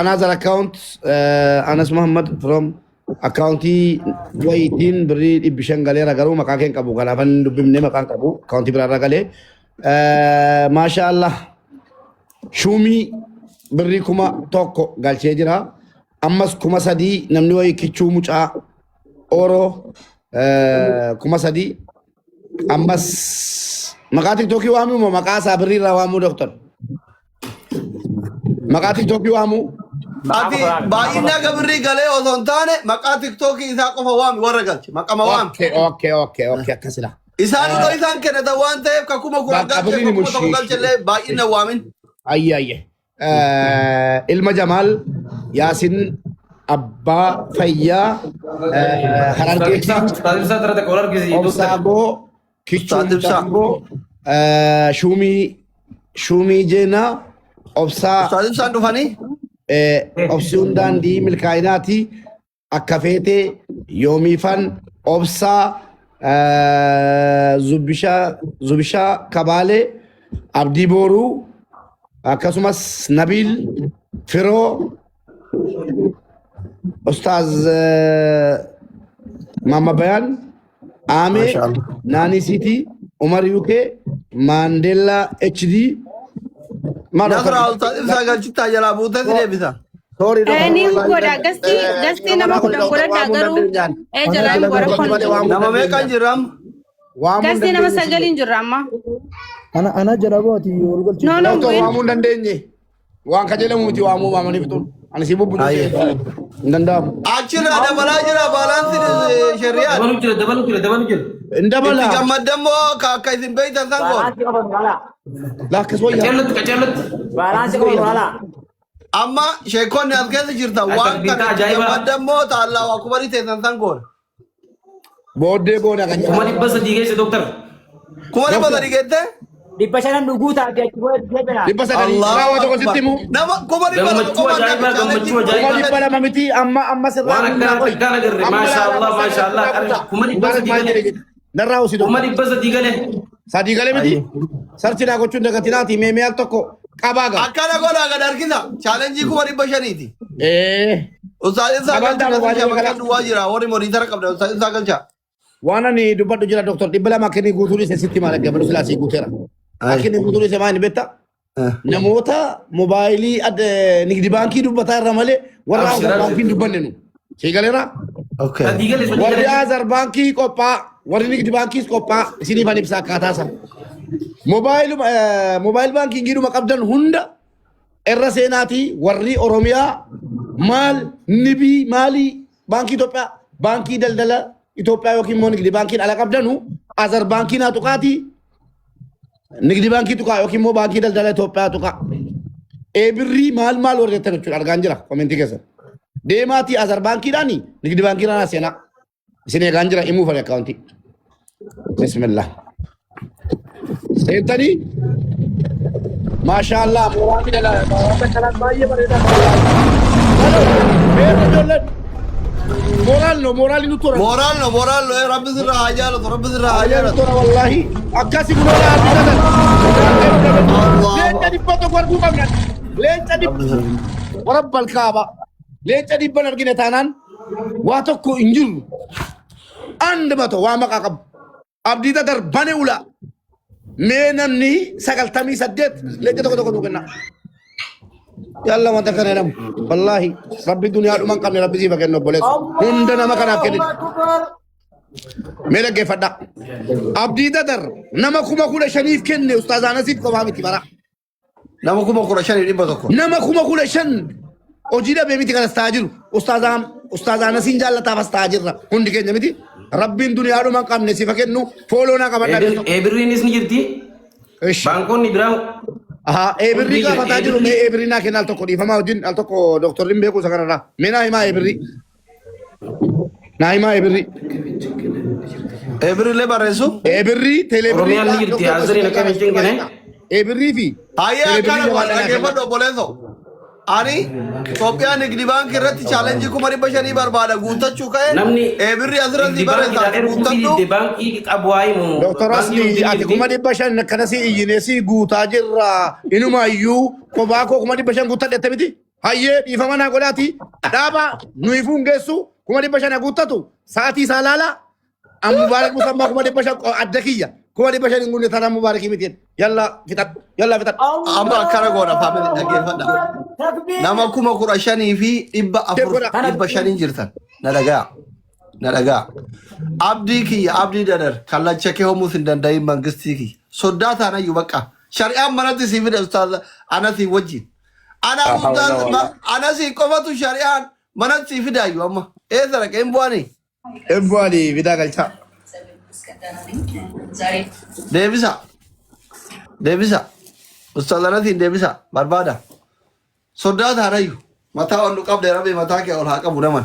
Another account Anas Muhammad from accountii wayitiin birrii 500 galeera garuu maqaa keen qabu kanaafan dubbifne maqaan qabu accountii biraarra galee. Maasha Allah. Shumii birrii kuma tokko galchee jira. Ammas kuma sadii namni wayii kichuu mucaa Oro kuma sadii. Ammas maqaa tiktokii waamu moo maqaa isaa birriirraa waamuu doktor? Maqaa tiktokii waamuu? Ati baay'ina gabirrii galee osoo hin taane maqaa tiktokii isaa qofa waami warra galche. Maqama waami. Okay akkasila. Isaan utuu isaan kennatan waan ta'eef kakuma kudha galche kakuma tokko galchellee baay'ina waamin. Ayye. Ilma Jamaal Yaasin Abbaa Fayyaa Harargeetti Obsaaboo Kichuu Mucaangoo Shumii Jeenaa Obsaa Ustaadin isaan dhufanii Obsiun daandii milkaa'inaati akka feetee yoomiifan obsaa Zubishaa Kabaalee Abdii Booruu akkasumas Nabil Firoo Ustaaz Mama Bayan Ame Nani City Umar UK Mandela HD Nasra Ustaadin isaa galchitaa jalaa buutee si deebisa. Ni goda gasti nama kudan godha garuu jalaan gora kon. Nama meeqan jirram? Gasti nama sagalin jirra amma. Ana jalabooti walgal No waamuu dandeenye waan kajeelamu miti waamuu waamanii fituun ani si bubbu hin danda'amu. Achirraa dabalaa jira baalaansi shari'aa. Dabalu jira. Hin dabala. Itti gammadammoo akka isin beeytan san goon. Laakkas wayyaa. Qaceellatti. Amma sheekonni as keessa jirtan waan kana itti gammadammoo taallaa waa kubarii teessan san goon. Booddee booda kan Kuma 300 geesse doktor. Kuma 300 geette? 500 dhuguu taate achi booda deebina. 300 raawwa tokko sitti himu. Nama kuma 200 Gammachuu ajaa'ibaa gammachuu Kuma ajaa'ibaa. 200 miti amma sirraa. Waan akkana agarre maashaallah. Kuma 300 galee. Narraa hosi Kuma tokko. 300 galee. Sadii galee miti. Sarchi naa gochuun dagatinaati meemee al tokko qabaa gaa. akkana godhaa gad harkisa chaalenjii kuma 500ti. Ustaadin isaa Qabaadhaa galcha barbaadee bakka magaalaa. duwwaa jira warri moniitara qabda ustaadin isaa galcha. Waan ani dubbadhu jira doktor 200 kennii guutuun isa sitti maal gabalu silaasii guuteera. Akkinni guutuun isa maal beektaa? Namoota moobaayilii nigdi baankii dubbataa irra malee warra azar baankii dubbanne nu. Siigaleera? Sadii galee Warri azar baankii qophaa'a. Warri nigdi baankiis qophaa'a. Isinii fan ibsaa akkaataa sana. Moobaayil baankii giidhuma qabdan hunda irra seenaatii warri Oromiyaa maal nibii maalii baankii Itoophiyaa baankii daldala Itoophiyaa yookiin immoo nigdi baankiin ala qabdanu azar baankii naa tuqaatii nigdi baankii tuqaa yookiin immoo baankii daldala Itoophiyaa tuqaa. Birrii maal warri jettan jechuudha argaan jira komentii keessa. Deemaatii azar baankiidhaani nigdi baankiidhaan seenaa. Isin eegaan jira himuu fari akkaawuntii. Bismillah. Seentanii maashaallah mooraa fi dhala baay'ee bareedaa. moral ini turun. moral lo rabbi sirra hajala Turun wallahi. Akasi moral kita kan. Lenca di foto gua bukan. Lenca di Rabbal Kaaba. Lenca di benar gini tanan. Waktu ku injil. Anda mato wa makakab. Abdi dadar bane ula. Menam ni sakal tami sadet. Lenca toko kena. Yalla mata kanam. Wallahi Rabbi dunia umang kami Rabbi sih bagian boleh. Hunda nama kana kene. Mera ke fada. Abdi dadar nama kuma kula sharif kenne ustaz Anasib ko bahamiti bara. nama kuma kura shani dimba tokko Nama kuma kula shan ojida be miti kana stajiru ustaz Anasin jallata bas tajirra. Hundi kenya miti. Rabbi dunia umang kami sih bagian nu follow na kabada. Ebirrinis ni jirti. Ish. Bangkon ni birang. Aha, ebirri ka fatajiru me ebirri na kenal toko di fama ujin al toko doktor limbe ko sakarara. Mena hima ebirri. Na hima ebirri. ebri le baresu Ebirri telebirri. Oromiyaan ni jirti. Azari na kami jengene. Ebirri fi. ayya kana wala ke fado boleso ani Ethiopia nigdi bank irratti challenge ko mari bashani barbada gutachu kae Namni ebri azrati baresa gutatu di banki abuai mu. Doktor Asli ati kuma di bashan kana si iyinesi guta jirra inuma yu ko ba ko kuma di bashan guta de tabiti hayye di famana godati daba nuifungesu kuma di bashan gutatu saati salala am mubarak musamma kuma di bashan addakiya kuma di bashan ngunde tara mubarak imitin yalla fitat amma kana gona family dage fada nama kuma kura shani fi ibba afur ibba shani jirtan na daga abdi ki abdi dadar kala cheke ho musin dandai mangisti ki soddata na yubaka shari'a manati si vida ustaz anasi waji ana ustaz anasi qofatu shari'a manati vida yu amma zara ke mbwani ebwali vida galcha Devisa ustaz anasi devisa barbada soddata na yu mata ondu qabde rabi mata ke ol haqa bunaman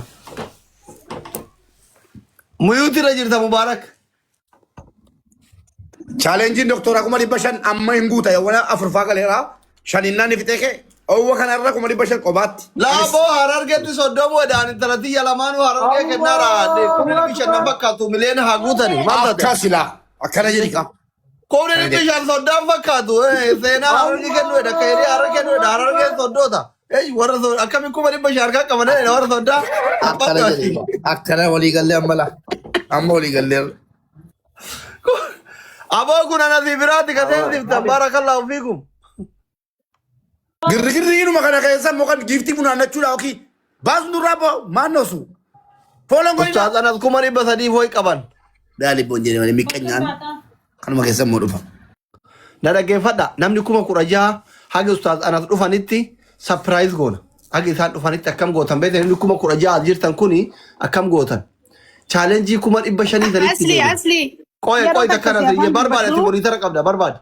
muyuti rajirta mubarak challenge doktor kuma di bashan amma inguta ya wala afurfa galera shaninna ni fiteke awwa kana ra kuma di bashan qobat La bo harargetti soddomu edani tarati yalamanu hararge kennara de kumil bishan nafakatu milen hagutani mata akasila akana jirika kumil bishan soddam fakatu sena hararge kennu eda kairi hararge kennu eda hararge soddota warra so akami kumil bishan ka kamane warra sodda akana wali galle amma wali galle abo kuna nasibirati kasen tabarakallahu fikum girgirri inu makana kaysa mokan gifti muna na chula oki bas nurabo manosu polon ko ustaz anas kumari basadi foi qaban dali bonjere wala mikanyan kan ma kaysa mo dufa na dage fada namni kuma kuraja hage ustaz anas dufanitti surprise gona hage san dufanitti akam gotan bete ni kuma kuraja jirtan kuni akam gotan challenge kuma ibashani zalitti asli koy takara ye barbade ti monitor qabda barbade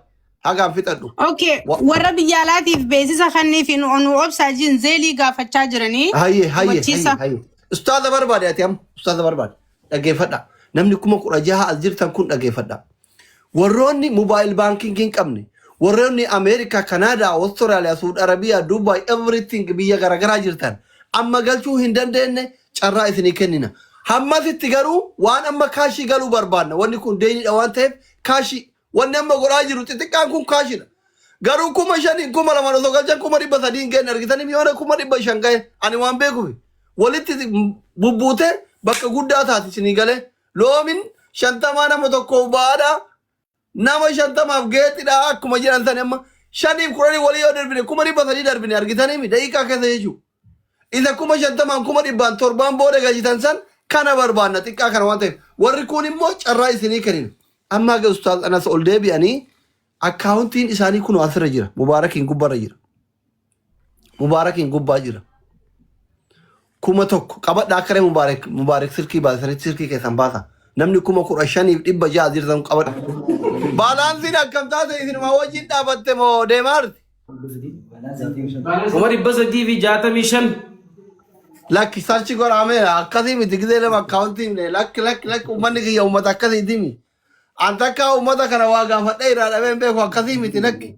haga fitadu okay warra biyyalaatiif beeksisa kanniif nu obsaa jiin zeelii gaafachaa jiranii hayye ustaz barbade ati am ustaz barbade dhageeffadha namni kuma kuraja as jirtan kun dhageeffadha warroonni mobile banking hin qabne warroonni America Canada Australia Saudi Arabia Dubai everything biyya garagaraa jirtan amma galchuu hin dandeenye carraa isinii kennina hamma sitti garuu waan amma kaashii galuu barbaanna wanni kun deeniidha waan ta'eef kaashii wanni amma godhaa jiru xixiqqaan kun kaashiidha garuu kuma shanii kuma lama osoo galchan kuma dhibba sadii hin geenye argitanii miyoona kuma dhibba shan gahe ani waan beekufi walitti bubbuute bakka guddaa taati isinii galee loomin shantamaa nama tokko baadha nama shantamaaf geexidha akkuma jiran sani amma shaniif kudhanii walii yoo darbine kuma dhibba sadii darbine argitanii mi daqiiqaa keessa jechuudha isa kuma shantamaan kuma dhibbaan torbaan booda galchitan san kana barbaanna xiqqaa kana waan ta'eef warri kun immoo carraa isinii kennin amma ga ustaaz anas ol deebi'anii akkaawuntiin isaanii kun asirra jira mubaarakiin gubbaa jira kuma tokko qabadha akkare mubaarak sirkii baasanii sirkii keessan baasa namni kuma 15,600 jirtan qabadha baalaansiin akkam taate isin ma wajjin dhaabatte moo deemaarti Umar Ibbasadi fi Jatami Shan. lakki sarchi godhame akkasii miti gidee lama akkaawuntiin lakki ummanni kiyya ummata akkasii timi anta akka ummata kana waa gaafadhe irraa dhabeen beeku akkasii miti lakki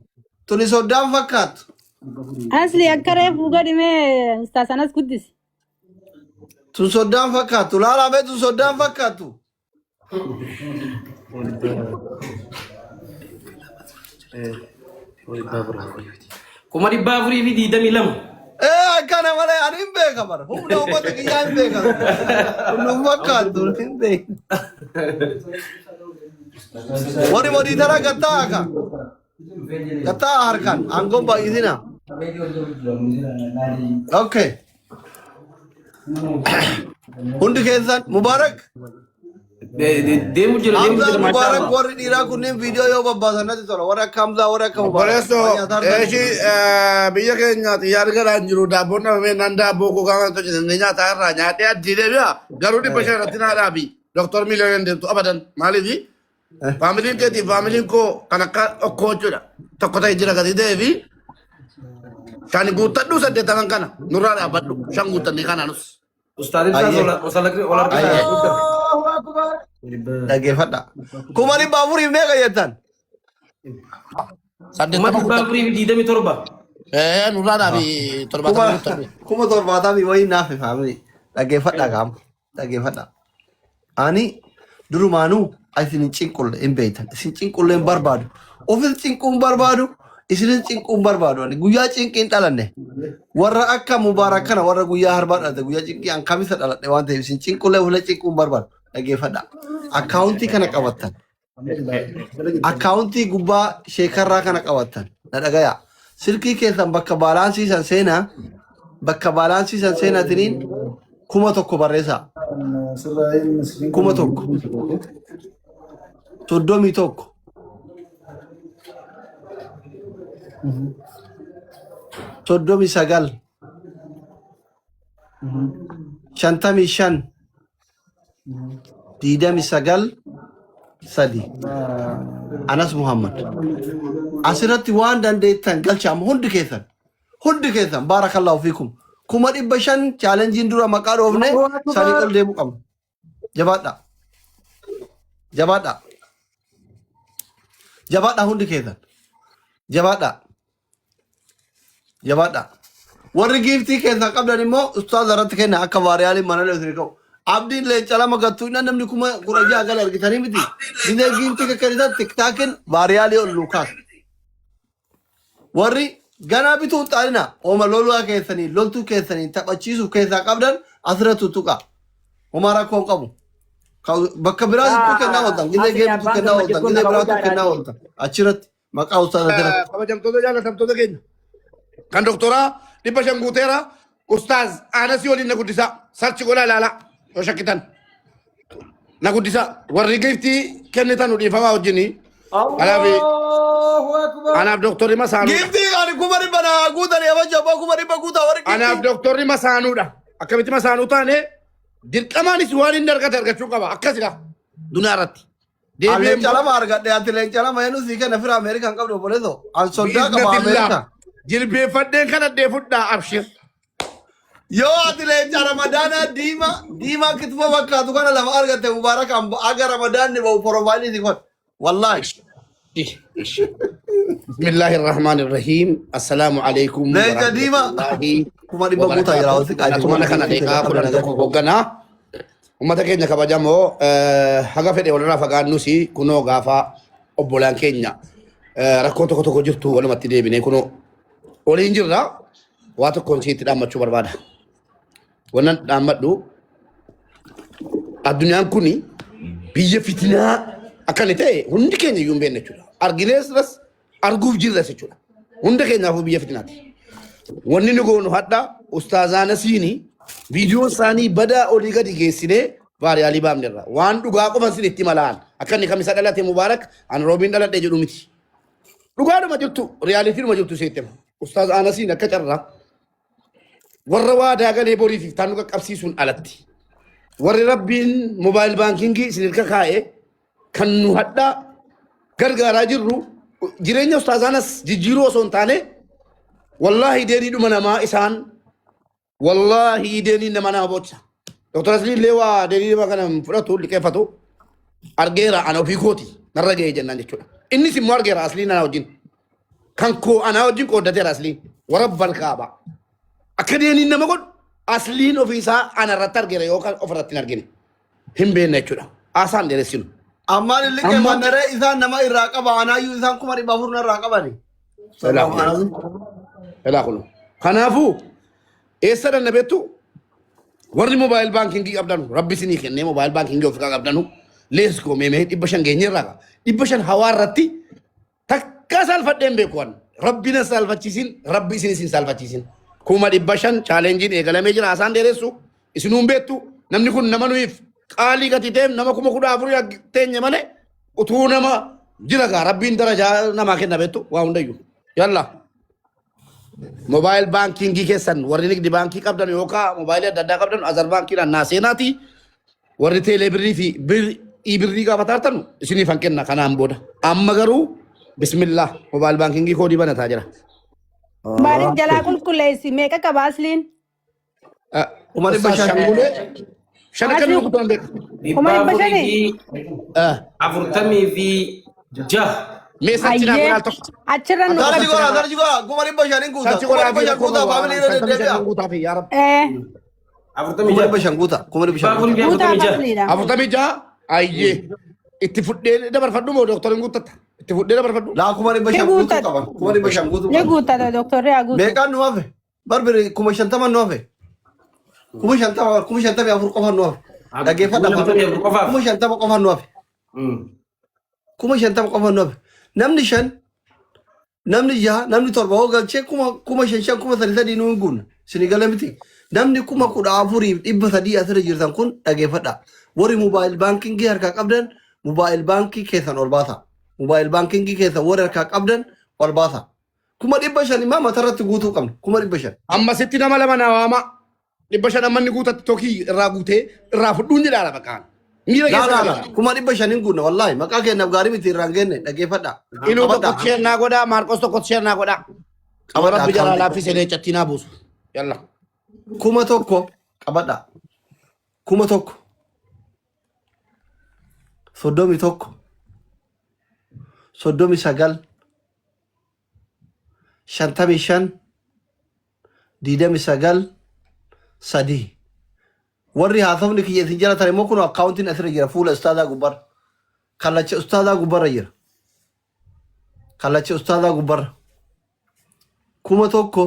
tuni soddaan fakkaatu Asli akka reefu godhime Ustaz Anas guddis. Tun soddaan fakkaattu. Laala mee tun soddaan fakkaattu. Kuma dhibba afurii fi 22. Akkana malee ani hin beeka bara. Humna uummata kiyyaa hin beeka. Kun fakkaattu hin beeka. Wani moditara gattaa akka. Gattaa harkaan aangoon baay'isina. Okay. Hundi keessan Mubarak. Deemu jira Mubarak warri dhiiraa kunneen viidiyoo yoo babbaasanatti tola. Warra akka Hamzaa warra akka Mubarak. Bolesso biyya keenyaati yaada garaan jiru daabboon dhabamee nan daabboo gogaa kan tolchine nyaata irraa nyaadhee addii deebi'a garuu 500 irratti naa dhaabi Dr. Miliyoon deemtu abadan maaliifi faamiliin keetii faamiliin koo kan akka okkoo jechuudha tokko ta'e jira gadi deebi kan guuttadhu 8 kana nurraa dhaabbadhu 5 guuttannee kanaanis. Ustaadin Dhaggeeffadha. Kuma dhibba afuriif meeqa jettan? Kuma dhibba afurii fi 27. Nurraa dhaabi 70. Kuma 70 wayii naaf faamili. Dhaggeeffadha qaama. Dhaggeeffadha. Ani durumaanuu isin hin cinqulle hin beektan. Isin cinqulle hin barbaadu. Ofis cinquu hin barbaadu. Isinis cinquu hin barbaadu. Guyyaa cinqii hin dhalanne. Warra akka Mubaarak kana warra guyyaa harbaa dhalate guyyaa cinqii an kamisa dhaladhe waan ta'eef isin cinqullee fuula cinquu hin barbaadu. Dhaggeeffadha. Akkaawuntii kana qabattan. Akkaawuntii gubbaa sheekarraa kana qabattan. Na dhagayaa. Silkii keessan bakka baalaansiisan seenaa. Bakka baalaansiisan seenaatiniin 1,000 barreessaa. 1,000. 31. 39. 55. 29. 3. Anas Muhammad. Asirratti waan dandeettan galchaam hundi keessan baarakallahu fiikum. 500 chaalenjiin dura maqaa dhoofne sanii ol deemu qabna. Jabaadha hundi keessan. Jabaadha. Warri giiftii keessan qabdan immoo ustaaz irratti kenna akka vaariyaaliin mana leesni ka'u. Abdiin leenca lama gattuu inni namni 16,000 gal argitanii miti. Dinee giiftii kekkanisan tiktaakin vaariyaalii ol luukaas. Warri ganaa bituu xaalina ooma loluu keessanii loltuu keessanii taphachiisuu keessaa qabdan asirratti tuqa. Homaa rakkoon qabu. Bakka biraa tuttuu kennaa ooltan. Ginee geemtuu kennaa ooltan. Ginee biraatu kennaa ooltan. Achirratti maqaa ustaaza asirratti. Kabajamtoota jaalatamtoota keenya. Kan doktoraa 500 guuteera ustaaz Anasii waliin na guddisaa sarchi godhaa ilaalaa yoo shakkitan na guddisaa warri giiftii kennitan dhiifamaa wajjinii. Anaaf doktorri Masaanuu. Giiftii ani 100 guutanii abaja abbaa 100 guutaa warri giiftii. Anaaf doktorri Masaanuudha. Akkamitti Masaanuu taane dirqamaanis waan inni argate argachuu qaba akkasidha dunyaa irratti. Leenca lama argadhe ati leenca lama eenyu sii kenna fira Ameerikaan qabdu obboleesso. An soddaa qaba Ameerikaa. Jilbeeffadheen kana deefudhaa abshir. Yoo ati leenca Ramadaanaa diimaa kituma fakkaatu kana lama argatte Mubaarak aga Ramadaanni bahu porofaayilii si godhe. Wallahi. Bismillahir Rahmanir Rahim. Assalaamu alaikum. Leenca diimaa. Kuma dhibba guutaa jira wasi qaadi. Mana kana deeqaa kudhan tokko hoogganaa. Ummata keenya kabajamoo haga fedhe walirraa fagaannusi kunoo gaafa obbolaan keenya rakkoo tokko jirtu walumatti deebine kunoo waliin jirra waa tokkoon siitti dhaammachuu barbaada. Wannan dhaammadhu addunyaan kuni biyya fitinaa akkani ta'e hundi keenya iyyuu hin beekne jechuudha. Arginees arguuf jirras jechuudha. Hunda keenyaafuu biyya fitinaati. Wanni nu goonu hadha ustaazaan asiini viidiyoon isaanii badaa olii gadi geessinee vaariyaalii baafnerra. Waan dhugaa qofan sin itti malaan akka inni kamisa dhalate Mubaarak an roobiin dhaladhe jedhu miti. Dhugaadhuma jirtu riyaaliitiidhuma jirtu seettema. Ustaaz Anasiin akka carraa warra waa daagalee boriitiif taanu qaqqabsiisuun alatti. Warri rabbiin moobaayil baankingii isin hirka kaa'ee kan nu hadhaa gargaaraa jirru jireenya ustaaz Anas jijjiiruu osoo hin taane wallaahi deeniidhuma namaa isaan wallaahi deeniin nama nama bocha. Dr. Asliin Leewaa deeniin nama kana fudhatu liqeeffatu argeera ana ofii kooti narra ga'ee jennaan jechuudha. Innis immoo argeera Asliin ana wajjin. كانكو أنا أوجين كودة ترى أصلي ورب الكعبة أكديني إنما قد أصلين أوفيسا أنا رتر جري يوكل أفرت نرجني هم بين نشودا آسان درسينو Ammaan illee qeemmanaree isaan nama irraa qaba. Anaayyuu isaan kuma dhibba afur irraa qabani. لا كله خنافو إيسر النبيتو ورني موبايل بانكينج أبدانو ربي سني كنني موبايل بانكينج أوفيكا أبدانو ليس كو ميمه إبشان جيني راكا إبشان هوار رتي تكا سالفة بيكوان ربنا سالفة تيسين ربي سني سالفة تيسين كوما إبشان challenging إيجالا ميجر آسان ديرسو إسنوم بيتو نمني كون نمانو إف قالي كتيتم نما كوما كودا أفريا تين يمانه وتو نما جرا ربي درجة نما كنا بيتو واونديو يلا موبايل بانكينج كيسن ورنيك دي بانكي قبضن يوكا موبايل دادا قبضن أزر بانكي ناسيناتي ورنتي لبري في بر إبري كا بتارتن إسني فانكنا كنا أمبودا أما غرو بسم الله موبايل بانكينج كودي بنا تاجرا Balik jala kul isi meka kabaslin. Umari Bashar شنو كان يقولون بك أفرتمي في جه ميساتنا قال تك Achiran no. Dari juga, Umari Bashar ini kuda. Umari Bashar kuda, family ini dia. أفرتمي Umari جه Bashar kuda, Umari Bashar. بقول بيا Buta أفرتمي جه baslira. أبو تامي جا أيه اتفقنا ده برفض مو دكتور نقول اتفقنا ده برفض Lah Umari Bashar kuda kawan. Umari Bashar kuda. Ye guta da doktor re agut. Mereka nuave. Barberi kuma shantama nuave. Kuma shantama afur kofa nuave. Dage fada kuma shantama kofa nuave. Kuma shantama kofa nuave. Namni shan namni jaha namni torba ho galche kuma shan kuma salisa di nungun. Sinigala miti. Namni kuma kuda afuri ibba sadi asira jirtan kun dage fada. Wari mobile banking gi harka qabdan mobile banking kesan orbasa. Mobile banking gi kesan wari harka qabdan orbasa. Kuma dhibba shan imama tarratti guutuu qabna. Kuma dhibba shan. أما ستنا مالا منا واما لبشر أما نقول توكي راغوته رافضون جدارا بكان ميرا La la كيسا la. Kuma dhibba shan hin guunna wallahi. Maqaa kennaaf gaarii miti irraan genne dhageeffadha. إنه تكوتشير ناقودا ماركوس تكوتشير ناقودا أما رب جرى لا في سنة تتنا بوس يلا Kuma tokko qabadha. Kuma tokko. Soddomi tokko. Soddomi sagal. Shantami shan. Diidami sagal. Sadii. Warri haasofni kiyya isin jala tare immoo kun akkaawuntiin asirra jira fuula ustaadaa gubbar. Kallacha ustaadaa gubbarra jira. Kallacha ustaadaa gubbarra. Kuma tokko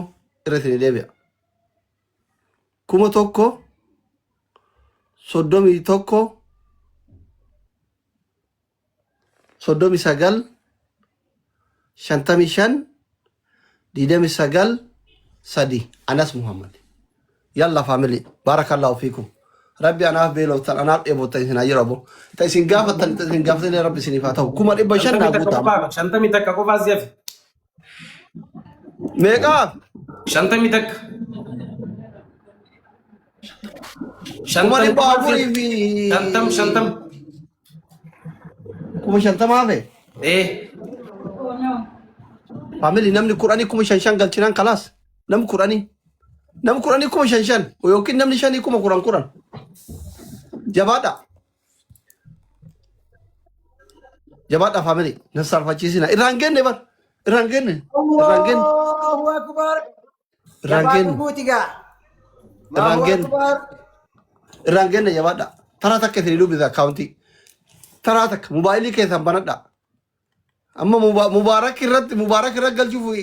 irra isin deebi'a. Kuma tokko. Soddomi tokko. Soddomi sagal. Shantami shan. Diidami sagal. Sadii. Anas Muhammad. يلا فاميلي بارك الله فيكم ربي انا بيلو تن انا ابو تنسين اجربو تنسين غافه تنسين غافه ربي سنيفاته كما ابو شرنا غوتا شنتمي تك كوفا زيف ميغا شنتمي تك كما ابو ابوري في شنتم كما شنتم ما في إيه فاميلي نمني قراني كما شنشان قالتنا خلاص نم قراني نم قراني كما شنشان ويمكن نمني شاني كما قران جبادا فاميلي نصر فاجيسنا إرانجن نبر إرانجن الله أكبر إرانجن بوتيكا إرانجن إرانجن جبادا ترى تك كثير بذا كاونتي ترى تك موبايلي كيسان بندا أما مبارك الرد قال شوفوا